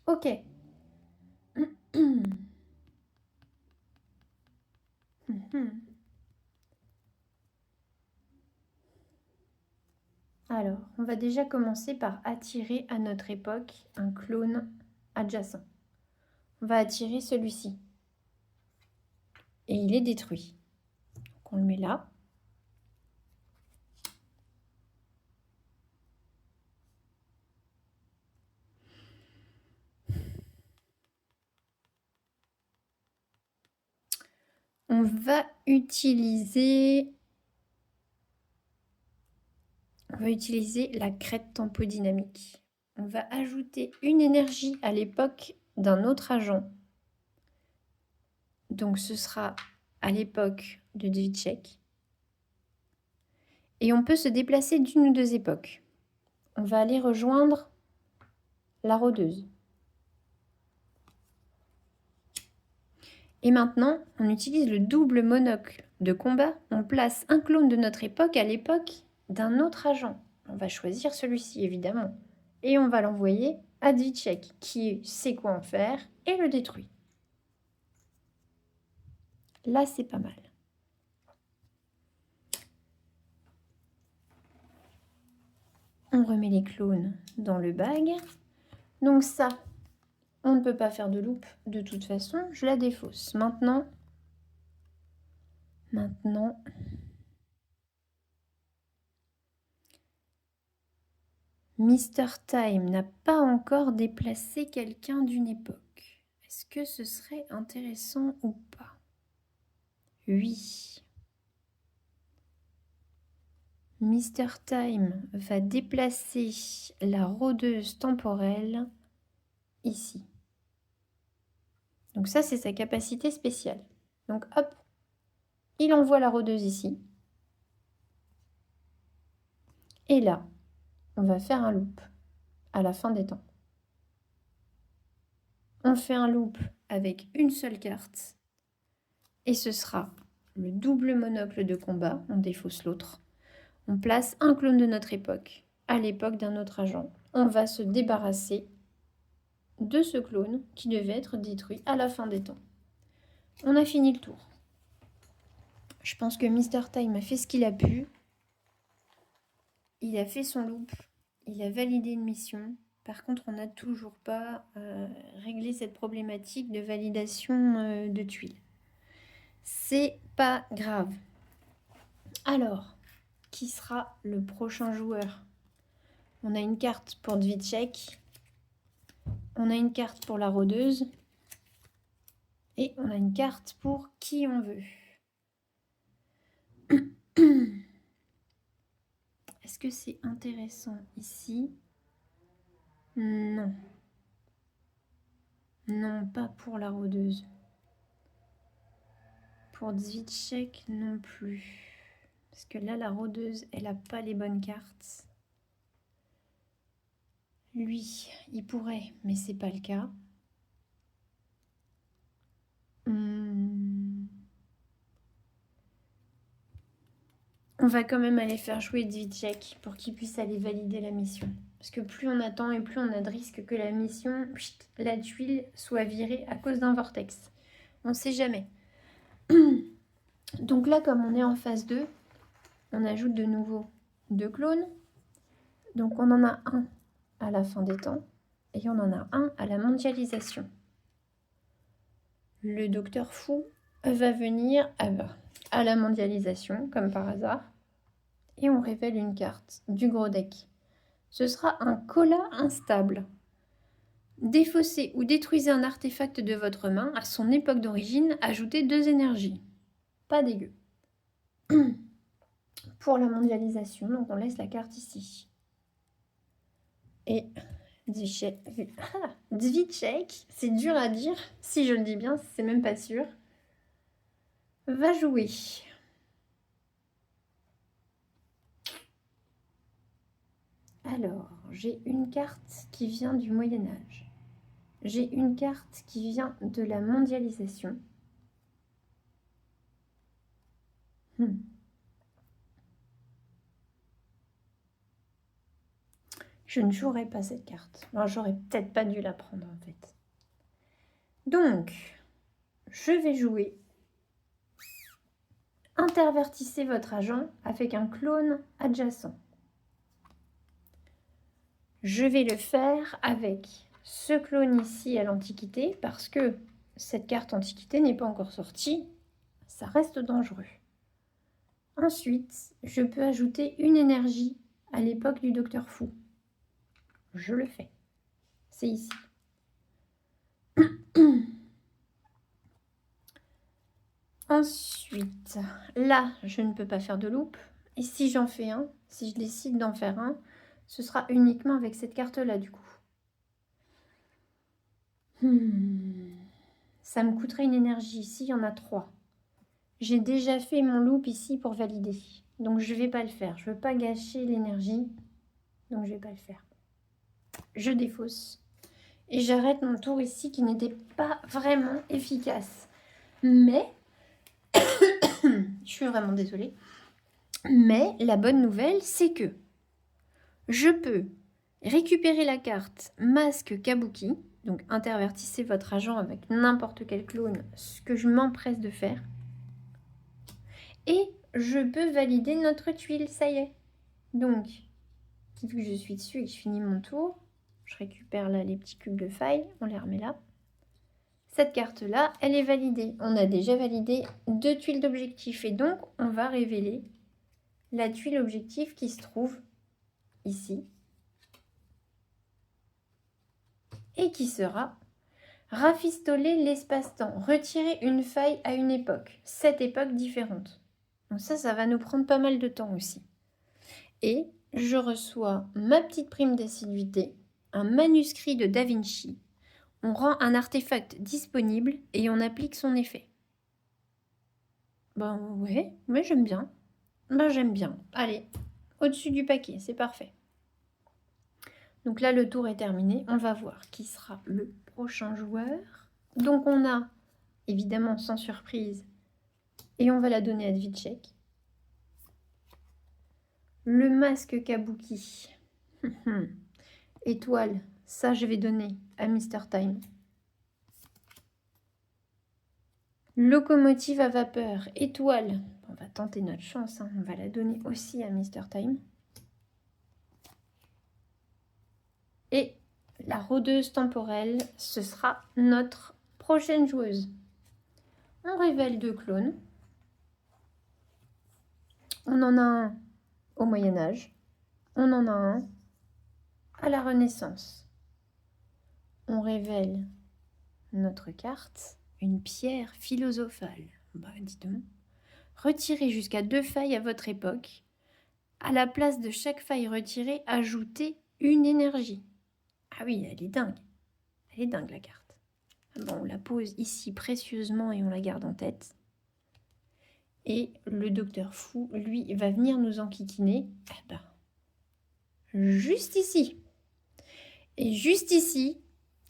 Ok. Alors, on va déjà commencer par attirer à notre époque un clone adjacent. On va attirer celui-ci. Et il est détruit. Donc on le met là. On va utiliser la crête tempodynamique. On va ajouter une énergie à l'époque d'un autre agent. Donc ce sera à l'époque de Dvitchek. Et on peut se déplacer d'une ou 2 époques. On va aller rejoindre la rôdeuse. Et maintenant, on utilise le double monocle de combat. On place un clone de notre époque à l'époque d'un autre agent. On va choisir celui-ci, évidemment. Et on va l'envoyer à Dvitchek, qui sait quoi en faire et le détruit. Là, c'est pas mal. On remet les clones dans le bag. Donc ça, on ne peut pas faire de loupe de toute façon. Je la défausse. Maintenant, Mr. Time n'a pas encore déplacé quelqu'un d'une époque. Est-ce que ce serait intéressant ou pas? Oui. Mr. Time va déplacer la rôdeuse temporelle ici. Donc ça, c'est sa capacité spéciale. Donc hop, il envoie la rôdeuse ici. Et là, on va faire un loop à la fin des temps. On fait un loop avec une seule carte. Et ce sera le double monocle de combat. On défausse l'autre. On place un clone de notre époque à l'époque d'un autre agent. On va se débarrasser de ce clone qui devait être détruit à la fin des temps. On a fini le tour. Je pense que Mr. Time a fait ce qu'il a pu. Il a fait son loop. Il a validé une mission. Par contre, on n'a toujours pas réglé cette problématique de validation de tuiles. C'est pas grave. Alors, qui sera le prochain joueur? On a une carte pour Dvitchek. On a une carte pour la rôdeuse. Et on a une carte pour qui on veut. Est-ce que c'est intéressant ici? Non. Non, pas pour la rôdeuse. Pour Dvitchek non plus. Parce que là, la rôdeuse, elle n'a pas les bonnes cartes. Lui, il pourrait, mais c'est pas le cas. on va quand même aller faire jouer Dvitchek pour qu'il puisse aller valider la mission. Parce que plus on attend et plus on a de risques que la mission, la tuile, soit virée à cause d'un vortex. On ne sait jamais. Donc là, comme on est en phase 2, on ajoute de nouveau 2 clones. Donc on en a un à la fin des temps et on en a un à la mondialisation. Le docteur fou va venir à la mondialisation, comme par hasard, et on révèle une carte du gros deck. Ce sera un Cola instable. Défaussez ou détruisez un artefact de votre main à son époque d'origine, ajoutez 2 énergies. Pas dégueu. Pour la mondialisation, donc on laisse la carte ici. Et Dvitchek, c'est dur à dire, si je le dis bien, c'est même pas sûr, va jouer. Alors, j'ai une carte qui vient du Moyen-Âge. J'ai une carte qui vient de la mondialisation. Je ne jouerai pas cette carte. Alors, j'aurais peut-être pas dû la prendre en fait. Donc, je vais jouer. Intervertissez votre agent avec un clone adjacent. Je vais le faire avec ce clone ici à l'Antiquité parce que cette carte Antiquité n'est pas encore sortie. Ça reste dangereux. Ensuite, je peux ajouter une énergie à l'époque du Docteur Fou. Je le fais. C'est ici. Ensuite, là, je ne peux pas faire de loop. Et si j'en fais un, si je décide d'en faire un, ce sera uniquement avec cette carte-là, du coup. Ça me coûterait une énergie. Ici, il y en a 3. J'ai déjà fait mon loop ici pour valider. Donc, je ne vais pas le faire. Je ne veux pas gâcher l'énergie. Donc, je ne vais pas le faire. Je défausse. Et j'arrête mon tour ici qui n'était pas vraiment efficace. Mais, je suis vraiment désolée. Mais la bonne nouvelle, c'est que je peux récupérer la carte Masque Kabuki. Donc, intervertissez votre agent avec n'importe quel clone, ce que je m'empresse de faire. Et je peux valider notre tuile, ça y est. Donc, vu que je suis dessus et que je finis mon tour, je récupère là les petits cubes de faille, on les remet là. Cette carte-là, elle est validée. On a déjà validé 2 tuiles d'objectif et donc on va révéler la tuile objectif qui se trouve ici et qui sera rafistoler l'espace-temps, retirer une faille à une époque, 7 époques différentes. Donc ça va nous prendre pas mal de temps aussi. Et je reçois ma petite prime d'assiduité, un manuscrit de Da Vinci. On rend un artefact disponible et on applique son effet. Ben ouais, mais j'aime bien. Ben j'aime bien. Allez, au-dessus du paquet, c'est parfait. Donc là, le tour est terminé. On va voir qui sera le prochain joueur. Donc on a, évidemment sans surprise, et on va la donner à Dvitchek. Le masque Kabuki. Étoile, ça je vais donner à Mr. Time. Locomotive à vapeur, étoile. On va tenter notre chance, hein. On va la donner aussi à Mr. Time. Et la rôdeuse temporelle, ce sera notre prochaine joueuse. On révèle 2 clones. On en a un au Moyen-Âge. On en a un à la Renaissance. On révèle notre carte, une pierre philosophale. Bah, dis donc. Retirez jusqu'à 2 failles à votre époque. À la place de chaque faille retirée, ajoutez une énergie. Ah oui, elle est dingue. Elle est dingue, la carte. Bon, on la pose ici précieusement et on la garde en tête. Et le docteur fou, lui, va venir nous enquiquiner. Eh ben, juste ici. Et juste ici,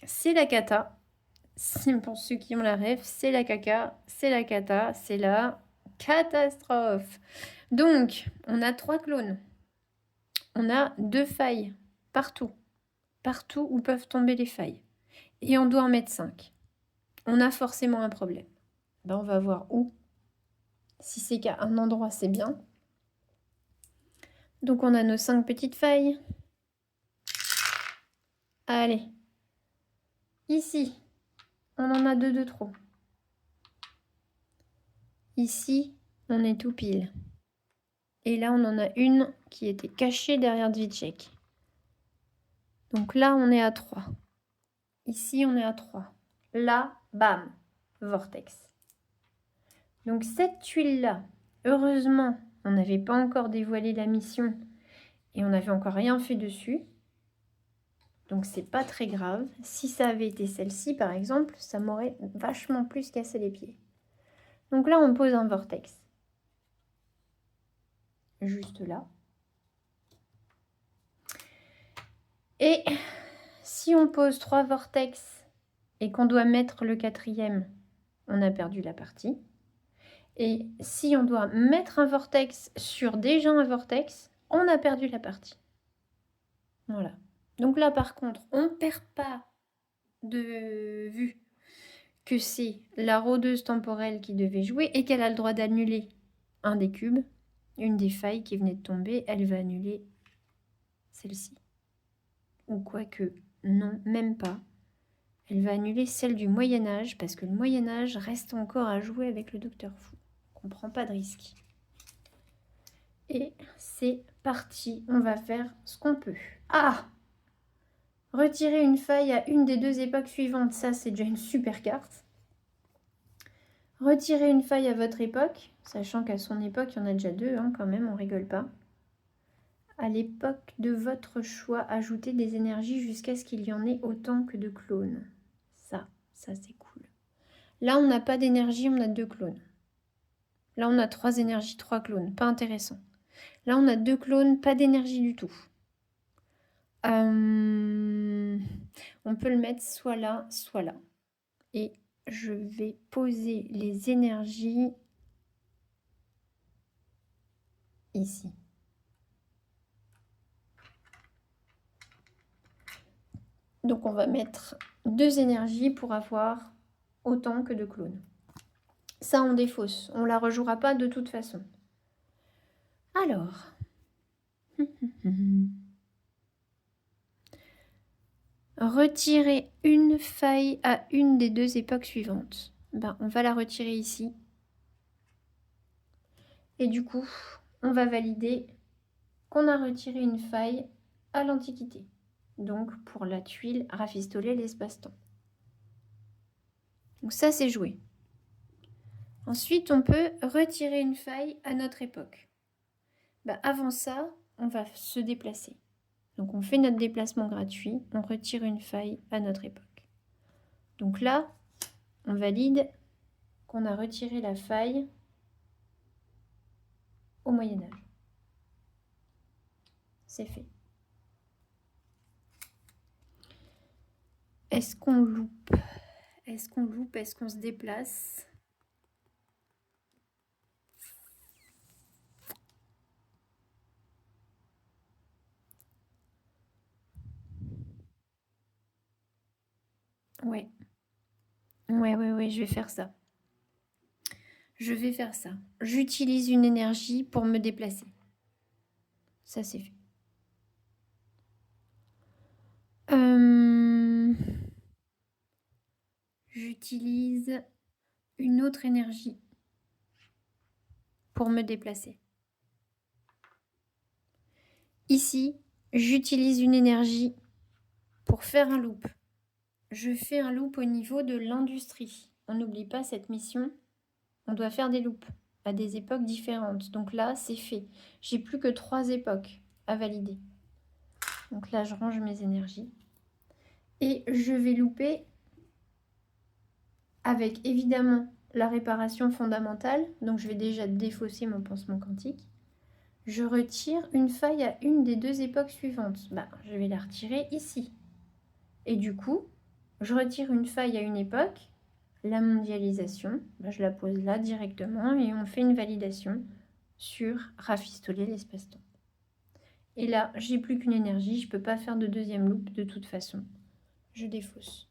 c'est la cata. Pour ceux qui ont la ref, c'est la caca, c'est la cata, c'est la catastrophe. Donc, on a 3 clones. On a 2 failles partout. Partout où peuvent tomber les failles. Et on doit en mettre 5. On a forcément un problème. Ben, on va voir où. Si c'est qu'à un endroit, c'est bien. Donc, on a nos 5 petites failles. Allez. Ici, on en a 2 de trop. Ici, on est tout pile. Et là, on en a une qui était cachée derrière Dvitchek. Donc là, on est à 3. Ici, on est à 3. Là, bam, vortex. Donc cette tuile-là, heureusement, on n'avait pas encore dévoilé la mission et on n'avait encore rien fait dessus. Donc c'est pas très grave. Si ça avait été celle-ci, par exemple, ça m'aurait vachement plus cassé les pieds. Donc là, on pose un vortex. Juste là. Et si on pose 3 vortex et qu'on doit mettre le 4e, on a perdu la partie. Et si on doit mettre un vortex sur déjà un vortex, on a perdu la partie. Voilà. Donc là, par contre, on ne perd pas de vue que c'est la rôdeuse temporelle qui devait jouer et qu'elle a le droit d'annuler un des cubes. Une des failles qui venait de tomber, elle va annuler celle-ci. Ou quoique, non, même pas. Elle va annuler celle du Moyen-Âge parce que le Moyen-Âge reste encore à jouer avec le Docteur Fou. On ne prend pas de risque. Et c'est parti, on va faire ce qu'on peut. Ah! Retirer une faille à une des 2 époques suivantes, ça c'est déjà une super carte. Retirer une faille à votre époque, sachant qu'à son époque, il y en a déjà 2 hein, quand même, on rigole pas. À l'époque de votre choix, ajoutez des énergies jusqu'à ce qu'il y en ait autant que de clones. Ça c'est cool. Là, on n'a pas d'énergie, on a 2 clones. Là, on a 3 énergies, 3 clones, pas intéressant. Là, on a 2 clones, pas d'énergie du tout. On peut le mettre soit là, soit là. Et je vais poser les énergies ici. Donc, on va mettre 2 énergies pour avoir autant que de clones. Ça, on défausse. On ne la rejouera pas de toute façon. Alors... Retirer une faille à une des 2 époques suivantes. Ben, on va la retirer ici. Et du coup, on va valider qu'on a retiré une faille à l'Antiquité. Donc, pour la tuile, rafistoler l'espace-temps. Donc ça, c'est joué. Ensuite, on peut retirer une faille à notre époque. Ben, avant ça, on va se déplacer. Donc, on fait notre déplacement gratuit. On retire une faille à notre époque. Donc là, on valide qu'on a retiré la faille au Moyen-Âge. C'est fait. Est-ce qu'on loupe? Est-ce qu'on loupe? Est-ce qu'on se déplace? Ouais. Ouais, je vais faire ça. Je vais faire ça. J'utilise une énergie pour me déplacer. Ça, c'est fait. J'utilise une autre énergie pour me déplacer. Ici, j'utilise une énergie pour faire un loop. Je fais un loop au niveau de l'industrie. On n'oublie pas cette mission. On doit faire des loops à des époques différentes. Donc là, c'est fait. J'ai plus que 3 époques à valider. Donc là, je range mes énergies. Et je vais looper avec évidemment la réparation fondamentale. Donc je vais déjà défausser mon pansement quantique. Je retire une faille à une des 2 époques suivantes. Bah, je vais la retirer ici. Et du coup, je retire une faille à une époque. La mondialisation, bah, je la pose là directement et on fait une validation sur rafistoler l'espace-temps. Et là, j'ai plus qu'une énergie, je ne peux pas faire de deuxième loupe de toute façon. Je défausse.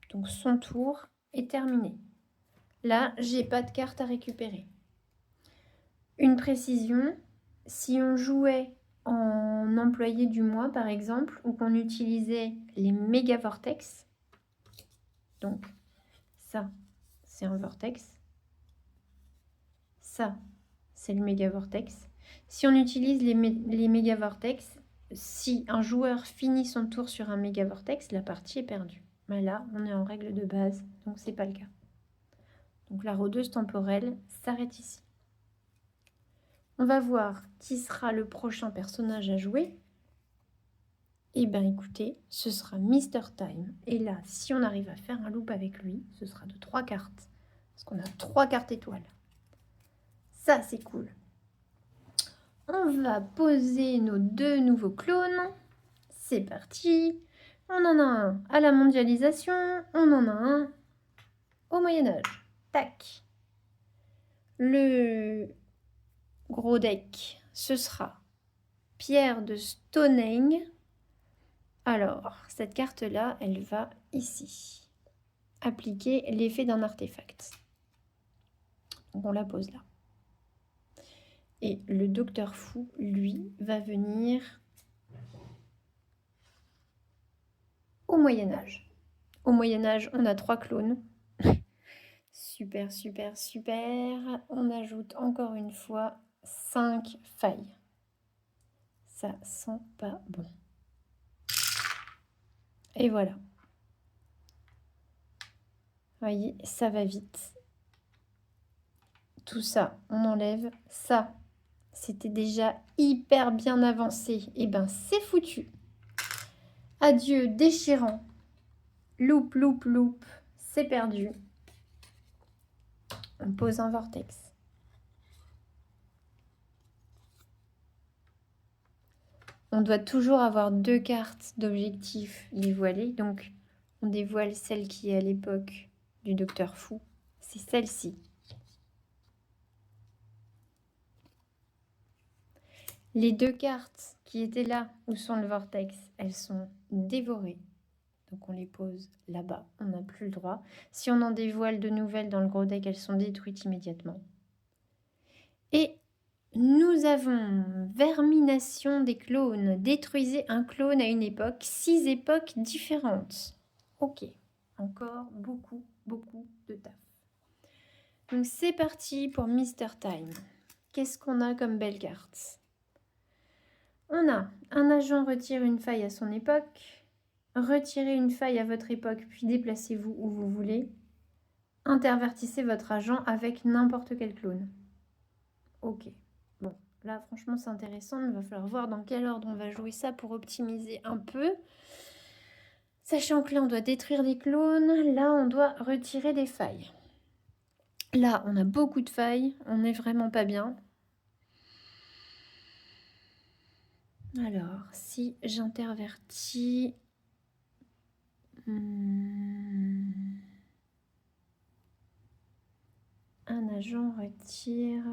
Donc son tour est terminé. Là, j'ai pas de carte à récupérer. Une précision, si on jouait en employé du mois par exemple, ou qu'on utilisait les méga vortex, donc ça c'est un vortex, ça c'est le méga vortex. Si on utilise les méga vortex, si un joueur finit son tour sur un méga vortex, la partie est perdue. Mais là, on est en règle de base, donc c'est pas le cas. Donc la rôdeuse temporelle s'arrête ici. On va voir qui sera le prochain personnage à jouer. Eh bien écoutez, ce sera Mr. Time. Et là, si on arrive à faire un loop avec lui, ce sera de 3 cartes. Parce qu'on a 3 cartes étoiles. Ça, c'est cool. On va poser nos 2 nouveaux clones. C'est parti. On en a un à la mondialisation. On en a un au Moyen-Âge. Tac. Le gros deck, ce sera Pierre de Stonehenge. Alors, cette carte-là, elle va ici. Appliquer l'effet d'un artefact. Donc on la pose là. Et le docteur fou, lui, va venir au Moyen-Âge. Au Moyen-Âge, on a 3 clones. Super, super, super. On ajoute encore une fois 5 failles. Ça sent pas bon. Et voilà. Voyez, ça va vite. Tout ça, on enlève. Ça, c'était déjà hyper bien avancé. Et ben, c'est foutu. Adieu, déchirant. Loup, loup, loup. C'est perdu. On pose un vortex. On doit toujours avoir 2 cartes d'objectif dévoilées. Donc, on dévoile celle qui est à l'époque du docteur fou. C'est celle-ci. Les 2 cartes qui étaient là où sont le vortex, elles sont dévorées. Donc on les pose là-bas, on n'a plus le droit. Si on en dévoile de nouvelles dans le gros deck, elles sont détruites immédiatement. Et nous avons Vermination des clones. Détruisez un clone à une époque, 6 époques différentes. Ok, encore beaucoup, beaucoup de taf. Donc c'est parti pour Mr. Time. Qu'est-ce qu'on a comme belle carte? On a un agent retire une faille à son époque. Retirez une faille à votre époque, puis déplacez-vous où vous voulez. Intervertissez votre agent avec n'importe quel clone. Ok. Bon, là, franchement, c'est intéressant. Il va falloir voir dans quel ordre on va jouer ça pour optimiser un peu. Sachant que là, on doit détruire des clones. Là, on doit retirer des failles. Là, on a beaucoup de failles. On n'est vraiment pas bien. Alors, si j'intervertis... Un agent retire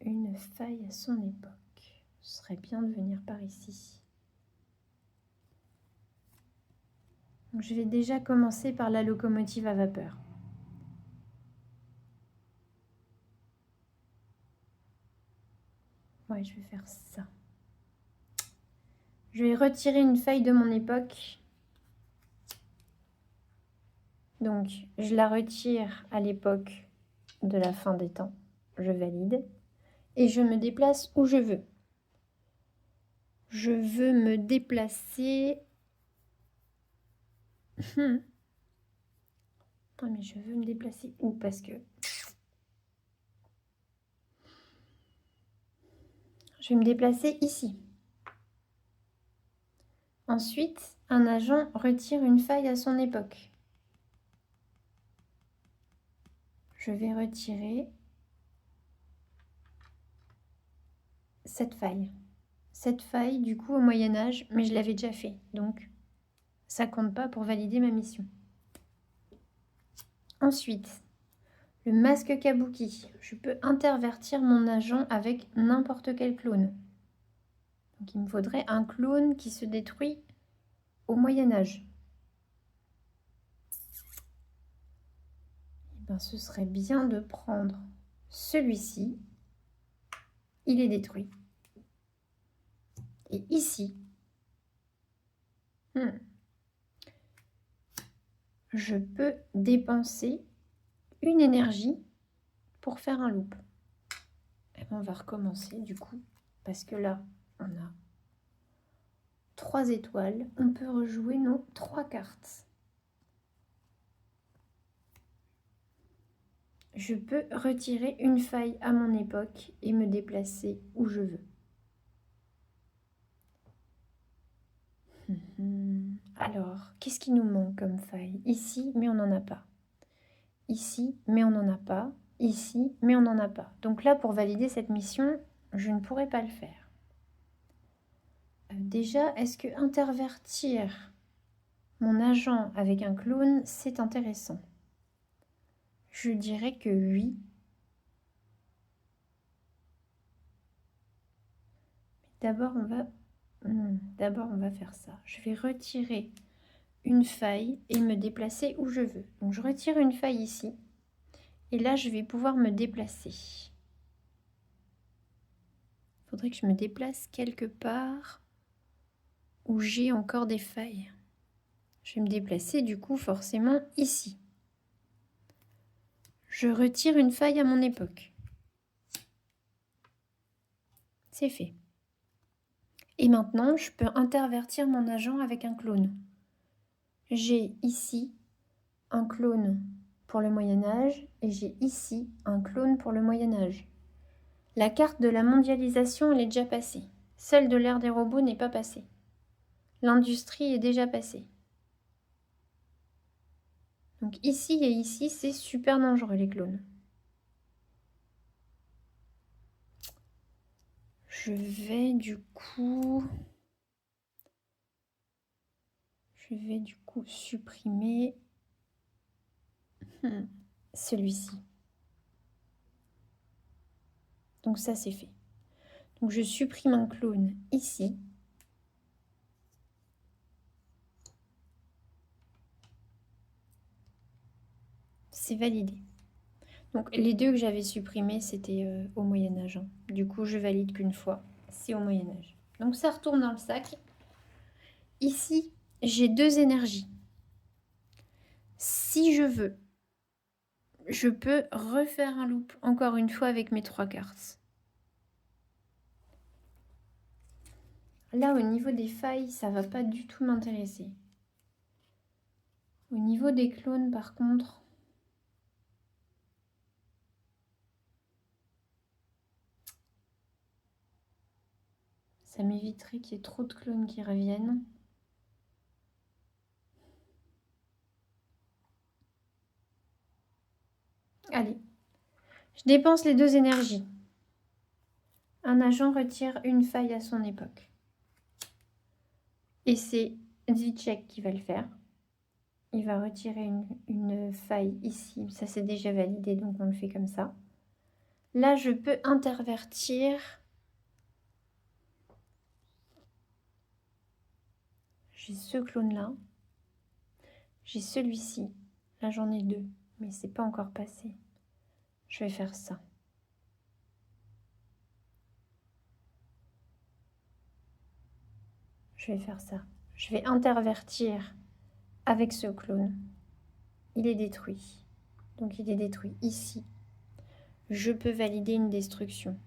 une faille à son époque. Ce serait bien de venir par ici. Donc, je vais déjà commencer par la locomotive à vapeur. Ouais, je vais faire ça. Je vais retirer une faille de mon époque. Donc, je la retire à l'époque de la fin des temps. Je valide. Et je me déplace où je veux. Je veux me déplacer... Non, mais je veux me déplacer où? Parce que... Je vais me déplacer ici. Ensuite, un agent retire une faille à son époque. Je vais retirer cette faille. Cette faille, du coup, au Moyen-Âge, mais je l'avais déjà fait, donc ça compte pas pour valider ma mission. Ensuite, Le masque kabuki. Je peux intervertir mon agent avec n'importe quel clone. Donc il me faudrait un clone qui se détruit au Moyen-Âge. Ben, ce serait bien de prendre celui-ci. Il est détruit. Et ici, je peux dépenser une énergie pour faire un loop. Et ben, on va recommencer du coup, parce que là, on a 3 étoiles. On peut rejouer nos 3 cartes. Je peux retirer une faille à mon époque et me déplacer où je veux. Alors, qu'est-ce qui nous manque comme faille? Ici, mais on n'en a pas. Ici, mais on n'en a pas. Ici, mais on n'en a pas. Donc là, pour valider cette mission, je ne pourrais pas le faire. Déjà, est-ce que intervertir mon agent avec un clone, c'est intéressant? Je dirais que oui. D'abord, on va faire ça. Je vais retirer une faille et me déplacer où je veux. Donc, je retire une faille ici. Et là, je vais pouvoir me déplacer. Il faudrait que je me déplace quelque part où j'ai encore des failles. Je vais me déplacer du coup forcément ici. Je retire une faille à mon époque. C'est fait. Et maintenant, je peux intervertir mon agent avec un clone. J'ai ici un clone pour le Moyen-Âge et j'ai ici un clone pour le Moyen-Âge. La carte de la mondialisation, elle est déjà passée. Celle de l'ère des robots n'est pas passée. L'industrie est déjà passée. Donc ici et ici, c'est super dangereux les clones. Je vais du coup supprimer celui-ci. Donc ça, c'est fait. Donc je supprime un clone ici. C'est validé. Donc les deux que j'avais supprimés, c'était au Moyen-Âge. Hein. Du coup, je valide qu'une fois. C'est au Moyen-Âge. Donc ça retourne dans le sac. Ici, j'ai 2 énergies. Si je veux, je peux refaire un loop encore une fois avec mes 3 cartes. Là, au niveau des failles, ça va pas du tout m'intéresser. Au niveau des clones, par contre, ça m'éviterait qu'il y ait trop de clones qui reviennent. Allez, je dépense les 2 énergies. Un agent retire une faille à son époque. Et c'est Zvichek qui va le faire. Il va retirer une faille ici. Ça, c'est déjà validé, donc on le fait comme ça. Là, je peux intervertir. J'ai ce clone-là. J'ai celui-ci. Là, j'en ai 2, mais c'est pas encore passé. Je vais faire ça. Je vais faire ça. Je vais intervertir avec ce clone. Il est détruit. Donc il est détruit ici. Je peux valider une destruction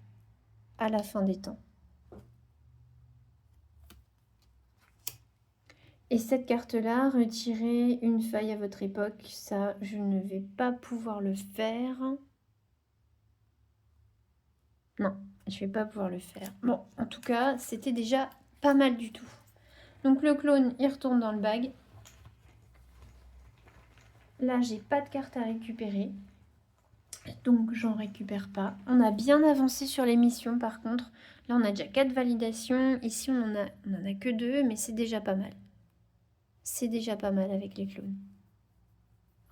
à la fin des temps. Et cette carte-là, retirer une faille à votre époque, ça, je ne vais pas pouvoir le faire. Non, je ne vais pas pouvoir le faire. Bon, en tout cas, c'était déjà pas mal du tout. Donc le clone, il retourne dans le bag. Là, j'ai pas de carte à récupérer. Donc, j'en récupère pas. On a bien avancé sur les missions, par contre. Là, on a déjà 4 validations. Ici, on en a que 2, mais c'est déjà pas mal. C'est déjà pas mal avec les clones.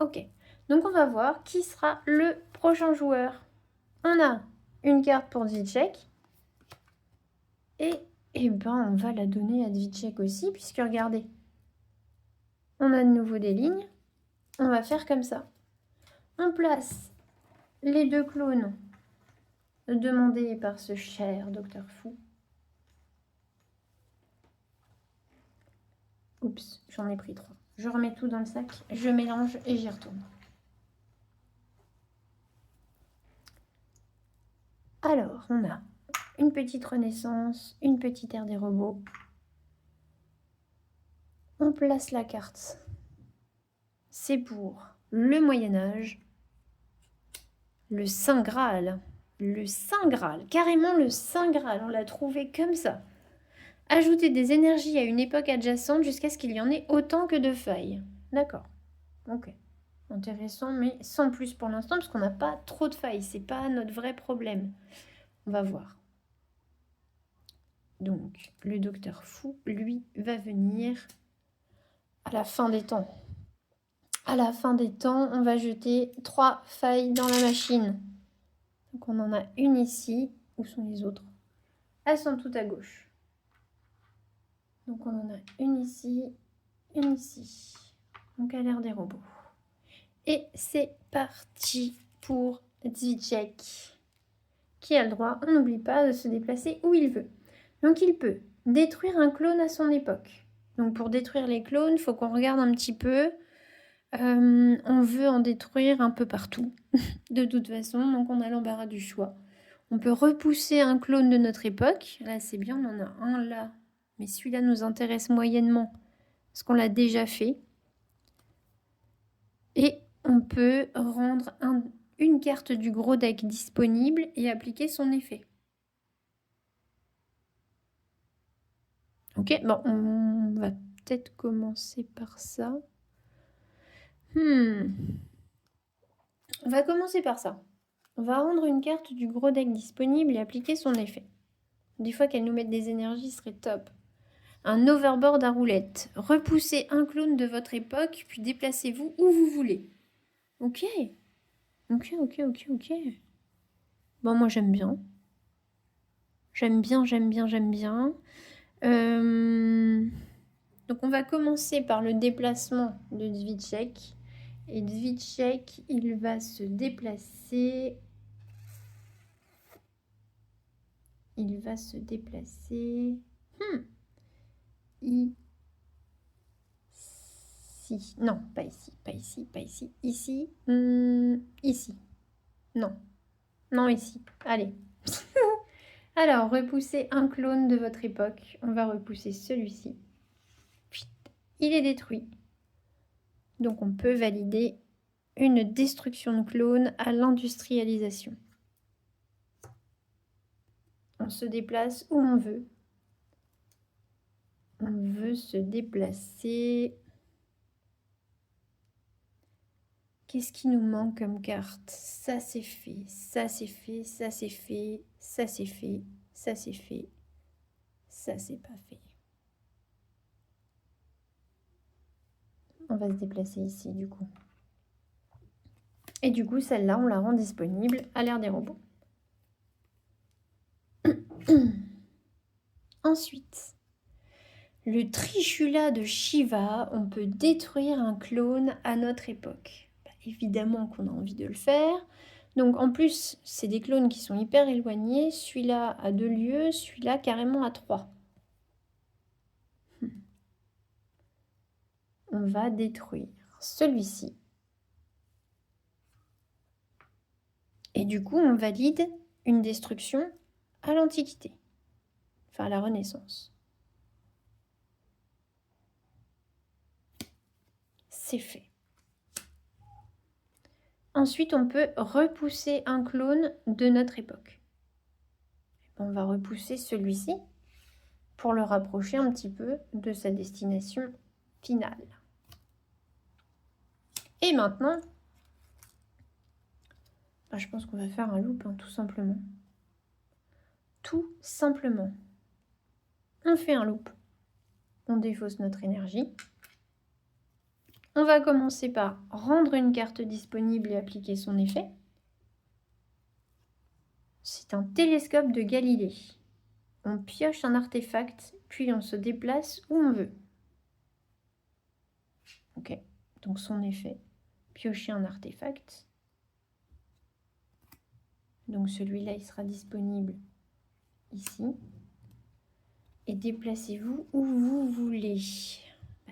Ok. Donc on va voir qui sera le prochain joueur. On a une carte pour Dvitchek. Et ben on va la donner à Dvitchek aussi, puisque regardez, on a de nouveau des lignes. On va faire comme ça. On place les 2 clones demandés par ce cher docteur fou. Oups, j'en ai pris 3. Je remets tout dans le sac, je mélange et j'y retourne. Alors, on a une petite renaissance, une petite ère des robots. On place la carte. C'est pour le Moyen-Âge. Le Saint Graal. Le Saint Graal. Carrément le Saint Graal. On l'a trouvé comme ça. Ajouter des énergies à une époque adjacente jusqu'à ce qu'il y en ait autant que de failles. D'accord. Ok. Intéressant, mais sans plus pour l'instant, parce qu'on n'a pas trop de failles. C'est pas notre vrai problème. On va voir. Donc, le docteur fou, lui, va venir à la fin des temps. À la fin des temps, on va jeter 3 failles dans la machine. Donc, on en a une ici. Où sont les autres? Elles sont toutes à gauche. Donc, on en a une ici, une ici. Donc, à l'ère des robots. Et c'est parti pour Dvitchek, qui a le droit, on n'oublie pas, de se déplacer où il veut. Donc, il peut détruire un clone à son époque. Donc, pour détruire les clones, il faut qu'on regarde un petit peu. On veut en détruire un peu partout, de toute façon. Donc, on a l'embarras du choix. On peut repousser un clone de notre époque. Là, c'est bien, on en a un là. Mais celui-là nous intéresse moyennement, parce qu'on l'a déjà fait. Et on peut rendre une carte du gros deck disponible et appliquer son effet. Ok, bon, on va peut-être commencer par ça. On va commencer par ça. On va rendre une carte du gros deck disponible et appliquer son effet. Des fois qu'elle nous mette des énergies, ce serait top. Un overboard à roulette. Repoussez un clone de votre époque, puis déplacez-vous où vous voulez. Ok. Ok. Bon, moi j'aime bien. J'aime bien. Donc on va commencer par le déplacement de Dvitchek. Et Dvitchek, il va se déplacer. Ici. Non, pas ici. Ici. Ici. Non, ici. Allez. Alors, repoussez un clone de votre époque. On va repousser celui-ci. Il est détruit. Donc, on peut valider une destruction de clone à l'industrialisation. On se déplace où on veut. On veut se déplacer. Qu'est-ce qui nous manque comme carte? Ça c'est fait, ça c'est fait, ça c'est fait, ça c'est fait, ça c'est fait, ça c'est pas fait. On va se déplacer ici du coup. Et du coup, celle-là, on la rend disponible à l'ère des robots. Ensuite, le Trishula de Shiva, on peut détruire un clone à notre époque. Évidemment qu'on a envie de le faire. Donc en plus, c'est des clones qui sont hyper éloignés. Celui-là à 2 lieux, celui-là carrément à 3. On va détruire celui-ci. Et du coup, on valide une destruction à l'Antiquité. Enfin, à la Renaissance. C'est fait. Ensuite, on peut repousser un clone de notre époque. On va repousser celui-ci pour le rapprocher un petit peu de sa destination finale. Et maintenant, je pense qu'on va faire un loop, tout simplement. Tout simplement. On fait un loop. On défausse notre énergie. On va commencer par rendre une carte disponible et appliquer son effet. C'est un télescope de Galilée. On pioche un artefact, puis on se déplace où on veut. Ok, donc son effet, piocher un artefact. Donc celui-là, il sera disponible ici. Et déplacez-vous où vous voulez.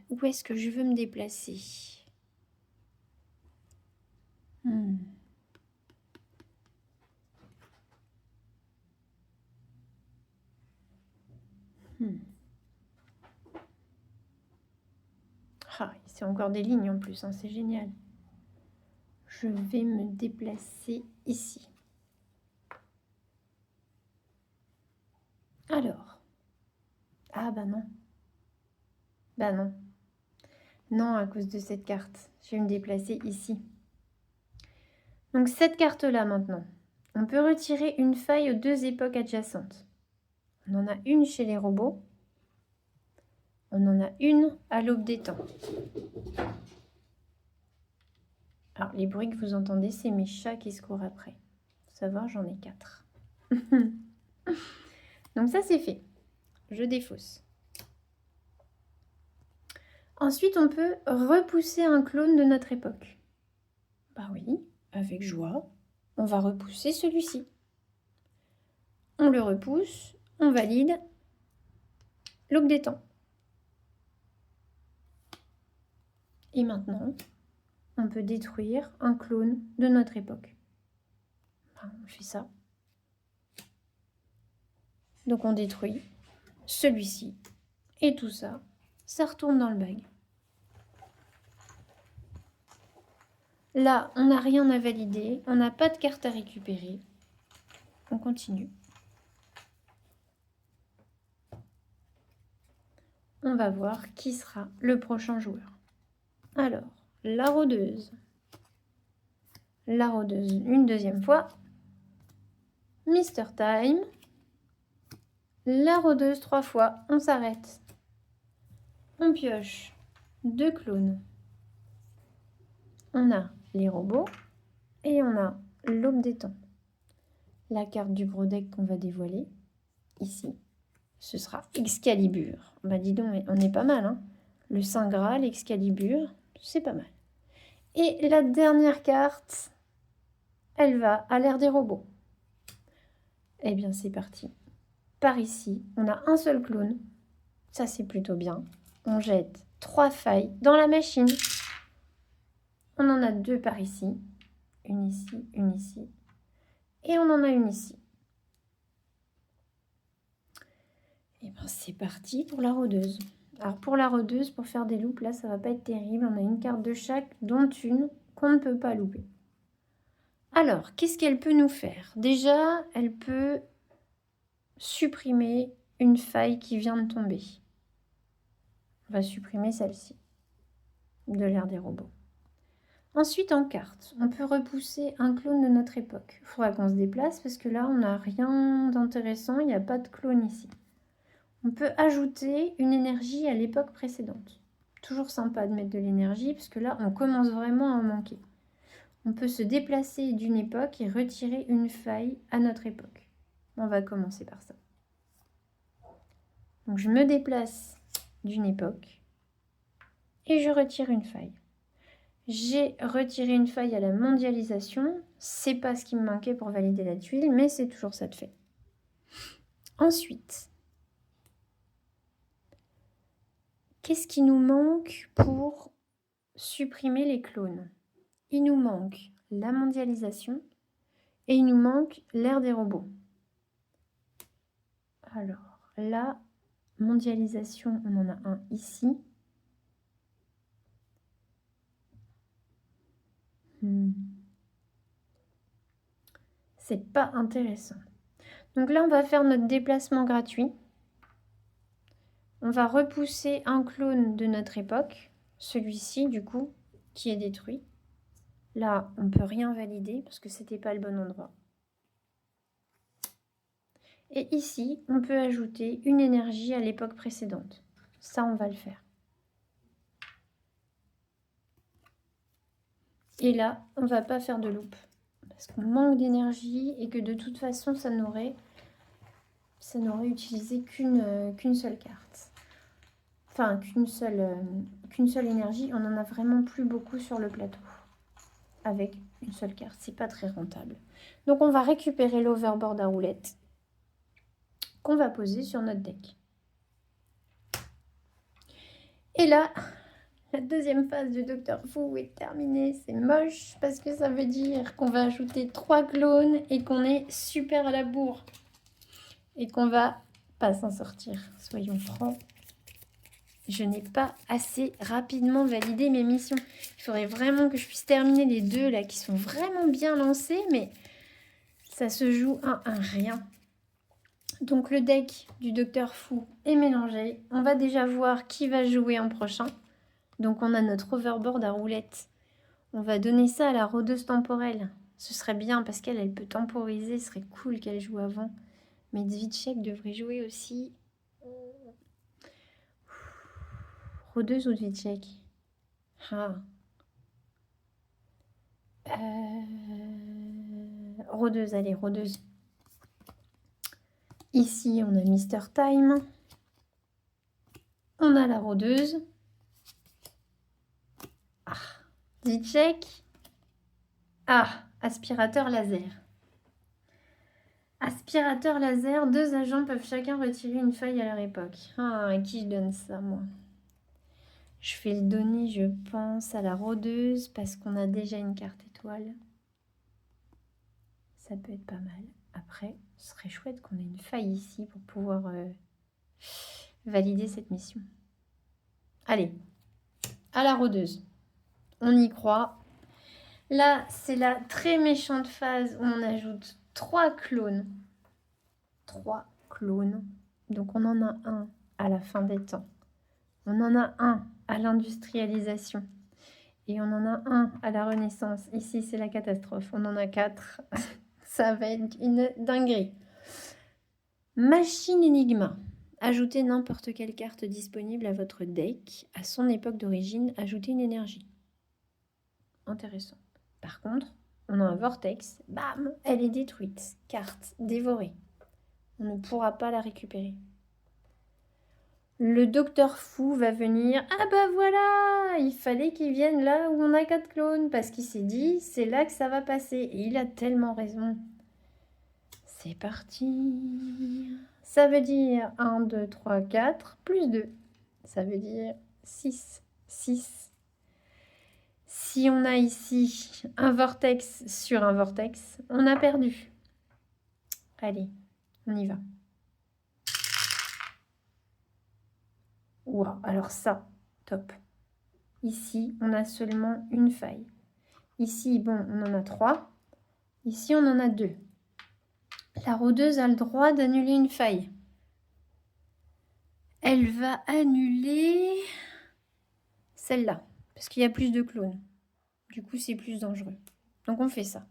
Où est-ce que je veux me déplacer? Ah, c'est encore des lignes en plus, hein, c'est génial. Je vais me déplacer ici. Alors. Ah bah non. Bah non. Non, à cause de cette carte. Je vais me déplacer ici. Donc cette carte-là maintenant. On peut retirer une faille aux 2 époques adjacentes. On en a une chez les robots. On en a une à l'aube des temps. Alors les bruits que vous entendez, c'est mes chats qui se courent après. Faut savoir, j'en ai 4. Donc ça c'est fait. Je défausse. Ensuite, on peut repousser un clone de notre époque. Bah oui, avec joie, on va repousser celui-ci. On le repousse, on valide l'aube des temps. Et maintenant, on peut détruire un clone de notre époque. On fait ça. Donc on détruit celui-ci et tout ça, ça retourne dans le bag. Là, on n'a rien à valider, on n'a pas de carte à récupérer. On continue. On va voir qui sera le prochain joueur. Alors, la rôdeuse. La rôdeuse une deuxième fois. Mister Time. La rôdeuse 3 fois. On s'arrête. On pioche 2 clones. On a les robots et on a l'aube des temps. La carte du gros deck qu'on va dévoiler ici, ce sera Excalibur. Bah dis donc, on est pas mal, hein. Le Saint Graal, Excalibur, c'est pas mal. Et la dernière carte, elle va à l'ère des robots. Eh bien, c'est parti. Par ici, on a un seul clone. Ça, c'est plutôt bien. On jette 3 failles dans la machine. On en a 2 par ici. Une ici, une ici. Et on en a une ici. Et bien, c'est parti pour la rôdeuse. Alors, pour la rôdeuse, pour faire des loupes, là, ça va pas être terrible. On a une carte de chaque, dont une qu'on ne peut pas louper. Alors, qu'est-ce qu'elle peut nous faire? Déjà, elle peut supprimer une faille qui vient de tomber. On va supprimer celle-ci, de l'ère des robots. Ensuite, en carte, on peut repousser un clone de notre époque. Il faudra qu'on se déplace parce que là, on n'a rien d'intéressant, il n'y a pas de clone ici. On peut ajouter une énergie à l'époque précédente. Toujours sympa de mettre de l'énergie parce que là, on commence vraiment à en manquer. On peut se déplacer d'une époque et retirer une faille à notre époque. On va commencer par ça. Donc, je me déplace d'une époque et je retire une faille. J'ai retiré une faille à la mondialisation. C'est pas ce qui me manquait pour valider la tuile, mais c'est toujours ça de fait. Ensuite, qu'est-ce qui nous manque pour supprimer les clones? Il nous manque la mondialisation et il nous manque l'ère des robots. Alors, la mondialisation, on en a un ici. C'est pas intéressant. Donc là, on va faire notre déplacement gratuit. On va repousser un clone de notre époque, celui-ci du coup, qui est détruit. Là, on ne peut rien valider parce que c'était pas le bon endroit. Et ici, on peut ajouter une énergie à l'époque précédente. Ça, on va le faire. Et là, on va pas faire de loupe. Parce qu'on manque d'énergie et que de toute façon, ça n'aurait utilisé qu'une seule carte. Enfin, qu'une seule énergie. On en a vraiment plus beaucoup sur le plateau. Avec une seule carte, c'est pas très rentable. Donc on va récupérer l'overboard à roulette qu'on va poser sur notre deck. Et là, la deuxième phase du Docteur Fou est terminée. C'est moche parce que ça veut dire qu'on va ajouter 3 clones et qu'on est super à la bourre. Et qu'on va pas s'en sortir. Soyons francs. Je n'ai pas assez rapidement validé mes missions. Il faudrait vraiment que je puisse terminer les deux là qui sont vraiment bien lancés, mais ça se joue à un rien. Donc le deck du Docteur Fou est mélangé. On va déjà voir qui va jouer en prochain. Donc on a notre overboard à roulette. On va donner ça à la rôdeuse temporelle. Ce serait bien parce qu'elle elle peut temporiser. Ce serait cool qu'elle joue avant. Mais Zvitchek devrait jouer aussi. Rôdeuse ou Zvitchek? Ah. Rôdeuse, allez, rôdeuse. Ici, on a Mister Time. On a la rôdeuse. Ah, Zvitchek. Ah, aspirateur laser. Aspirateur laser, 2 agents peuvent chacun retirer une feuille à leur époque. Ah, à qui je donne ça, moi? Je vais le donner, je pense, à la rôdeuse parce qu'on a déjà une carte étoile. Ça peut être pas mal. Après, ce serait chouette qu'on ait une faille ici pour pouvoir valider cette mission. Allez, à la rôdeuse. On y croit. Là, c'est la très méchante phase où on ajoute 3 clones. 3 clones. Donc, on en a un à la fin des temps. On en a un à l'industrialisation. Et on en a un à la Renaissance. Ici, c'est la catastrophe. On en a 4. Ça va être une dinguerie. Machine Enigma. Ajoutez n'importe quelle carte disponible à votre deck. À son époque d'origine, ajoutez une énergie. Intéressant. Par contre, on a un vortex. Bam, elle est détruite. Carte dévorée. On ne pourra pas la récupérer. Le Docteur Fou va venir. Ah bah voilà, il fallait qu'il vienne là où on a 4 clones. Parce qu'il s'est dit, c'est là que ça va passer. Et il a tellement raison. C'est parti. Ça veut dire 1, 2, 3, 4, plus 2. Ça veut dire 6. 6. Si on a ici un vortex sur un vortex, on a perdu. Allez, on y va. Wow, alors ça, top. Ici, on a seulement une faille. Ici, bon, on en a 3. Ici, on en a 2. La rôdeuse a le droit d'annuler une faille. Elle va annuler celle-là, parce qu'il y a plus de clones. Du coup, c'est plus dangereux. Donc, on fait ça.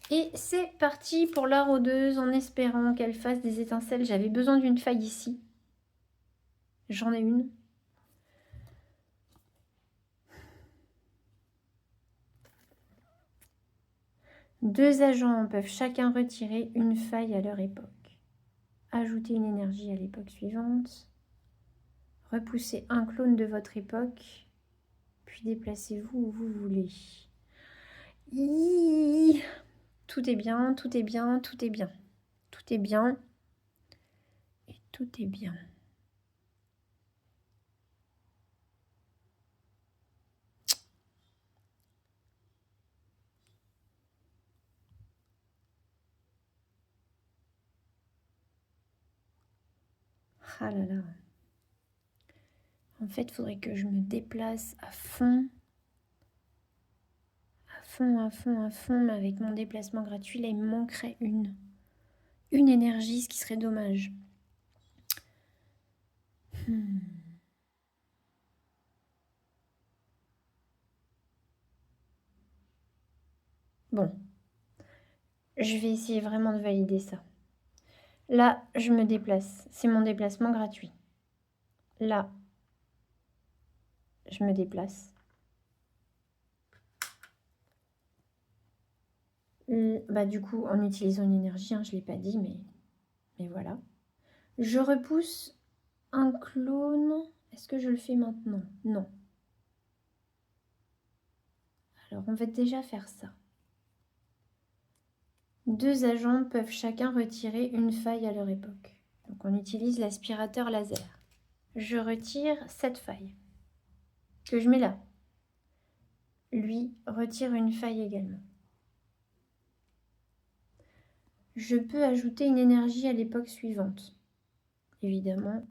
Et c'est parti pour la rôdeuse en espérant qu'elle fasse des étincelles. J'avais besoin d'une faille ici. J'en ai une. Deux agents peuvent chacun retirer une faille à leur époque. Ajoutez une énergie à l'époque suivante. Repoussez un clone de votre époque. Puis déplacez-vous où vous voulez. Tout est bien, tout est bien, tout est bien. Tout est bien. Et tout est bien. Ah là là. En fait, il faudrait que je me déplace à fond. À fond, mais avec mon déplacement gratuit, là, il me manquerait une énergie, ce qui serait dommage. Bon, je vais essayer vraiment de valider ça. Là, je me déplace. C'est mon déplacement gratuit. Là, je me déplace. Bah, du coup, en utilisant une énergie, hein, je ne l'ai pas dit, mais voilà. Je repousse un clone. Est-ce que je le fais maintenant? Non. Alors, on va déjà faire ça. 2 agents peuvent chacun retirer une faille à leur époque. Donc, on utilise l'aspirateur laser. Je retire cette faille que je mets là. Lui retire une faille également. Je peux ajouter une énergie à l'époque suivante. Évidemment,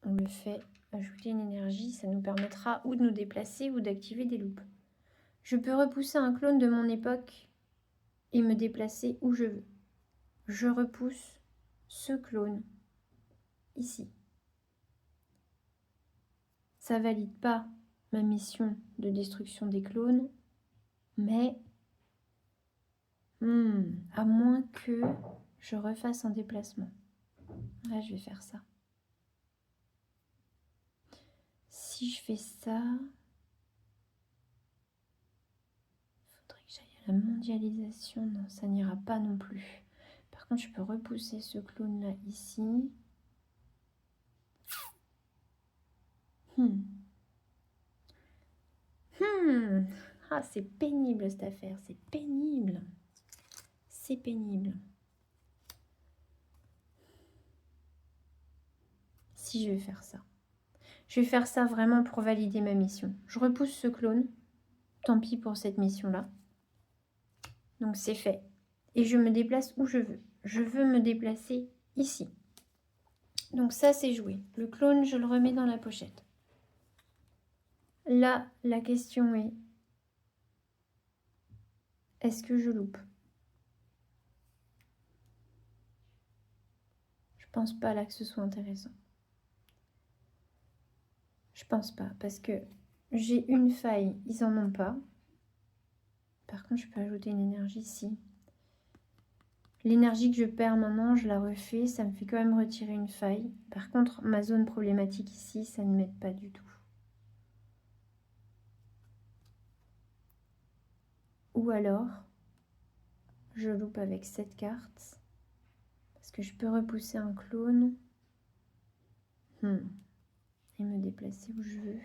on le fait. Ajouter une énergie, ça nous permettra ou de nous déplacer ou d'activer des loupes. Je peux repousser un clone de mon époque et me déplacer où je veux. Je repousse ce clone ici. Ça valide pas ma mission de destruction des clones, mais à moins que je refasse un déplacement. Là, je vais faire ça. Si je fais ça, il faudrait que j'aille à la mondialisation. Non, ça n'ira pas non plus. Par contre, je peux repousser ce clone-là ici. Ah, c'est pénible cette affaire, c'est pénible. C'est pénible. Si je vais faire ça. Je vais faire ça vraiment pour valider ma mission. Je repousse ce clone. Tant pis pour cette mission-là. Donc c'est fait. Et je me déplace où je veux. Je veux me déplacer ici. Donc ça, c'est joué. Le clone, je le remets dans la pochette. Là, la question est, est-ce que je loupe? Je pense pas là que ce soit intéressant. Je pense pas, parce que j'ai une faille, ils en ont pas. Par contre, je peux ajouter une énergie ici. L'énergie que je perds maintenant, je la refais, ça me fait quand même retirer une faille. Par contre, ma zone problématique ici, ça ne m'aide pas du tout. Ou alors, je loupe avec cette carte, parce que je peux repousser un clone. Et me déplacer où je veux.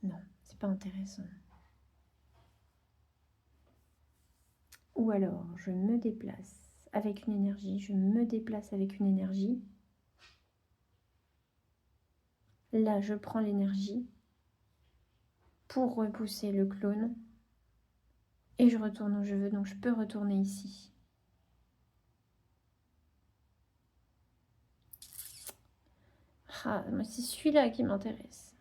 Non, c'est pas intéressant. Ou alors, je me déplace avec une énergie. Je me déplace avec une énergie. Là, je prends l'énergie pour repousser le clone. Et je retourne où je veux. Donc, je peux retourner ici. Ah, c'est celui-là qui m'intéresse.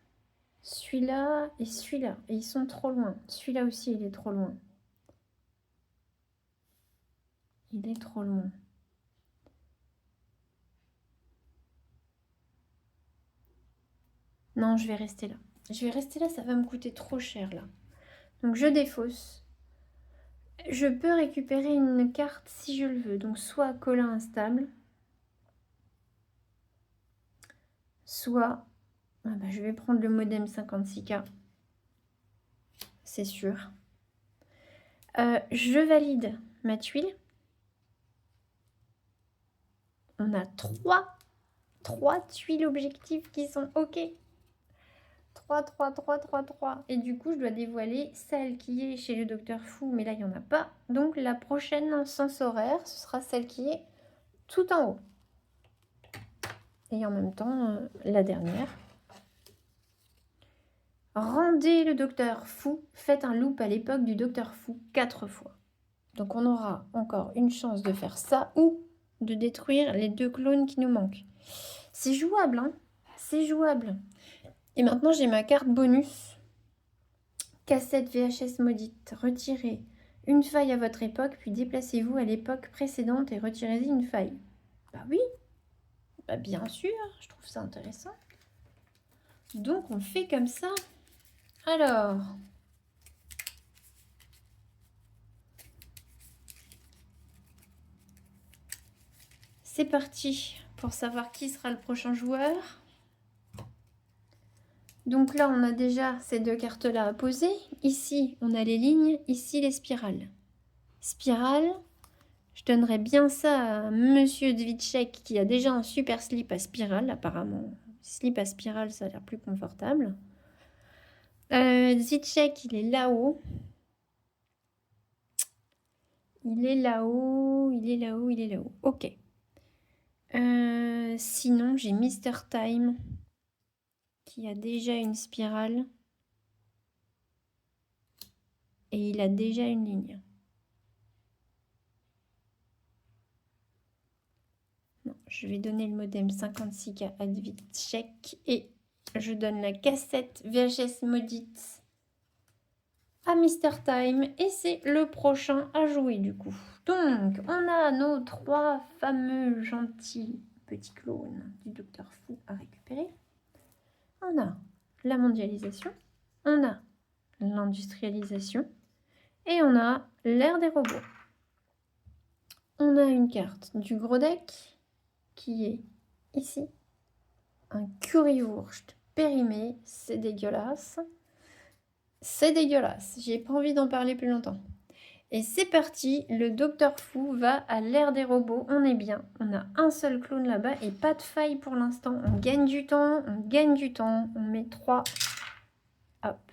Celui-là et celui-là. Et ils sont trop loin. Celui-là aussi, il est trop loin. Il est trop loin. Non, je vais rester là. Je vais rester là, ça va me coûter trop cher là. Donc je défausse. Je peux récupérer une carte si je le veux. Donc soit Colin instable, soit je vais prendre le modem 56K. C'est sûr. Je valide ma tuile. On a trois tuiles objectives qui sont OK. 3, 3, 3, 3, 3. Et du coup, je dois dévoiler celle qui est chez le docteur Fou, mais là, il n'y en a pas. Donc, la prochaine en sens horaire, ce sera celle qui est tout en haut. Et en même temps, la dernière. Rendez le docteur Fou. Faites un loop à l'époque du docteur Fou 4 fois. Donc, on aura encore une chance de faire ça ou de détruire les 2 clones qui nous manquent. C'est jouable, hein? C'est jouable. Et maintenant, j'ai ma carte bonus. Cassette VHS maudite. Retirez une faille à votre époque, puis déplacez-vous à l'époque précédente et retirez-y une faille. Bah oui. Bah bien sûr, je trouve ça intéressant. Donc, on fait comme ça. Alors... c'est parti pour savoir qui sera le prochain joueur. Donc là, on a déjà ces deux cartes-là à poser. Ici, on a les lignes. Ici, les spirales. Spirale, je donnerais bien ça à Monsieur Dvitchek qui a déjà un super slip à spirale, apparemment. Slip à spirale, ça a l'air plus confortable. Dvitchek, il est là-haut. Il est là-haut, il est là-haut, il est là-haut. Ok. Sinon, j'ai Mr. Time qui a déjà une spirale. Et il a déjà une ligne. Non, je vais donner le modem 56K à Dvitchek et je donne la cassette VHS maudite à Mr. Time et c'est le prochain à jouer du coup. Donc, on a nos trois fameux gentils petits clones du Docteur Fou à récupérer. On a la mondialisation, on a l'industrialisation et on a l'ère des robots. On a une carte du gros deck qui est ici. Un currywurst périmé, c'est dégueulasse. C'est dégueulasse, j'ai pas envie d'en parler plus longtemps. Et c'est parti, le Docteur Fou va à l'ère des robots, on est bien. On a un seul clone là-bas et pas de faille pour l'instant. On gagne du temps, on gagne du temps. On met 3. Hop.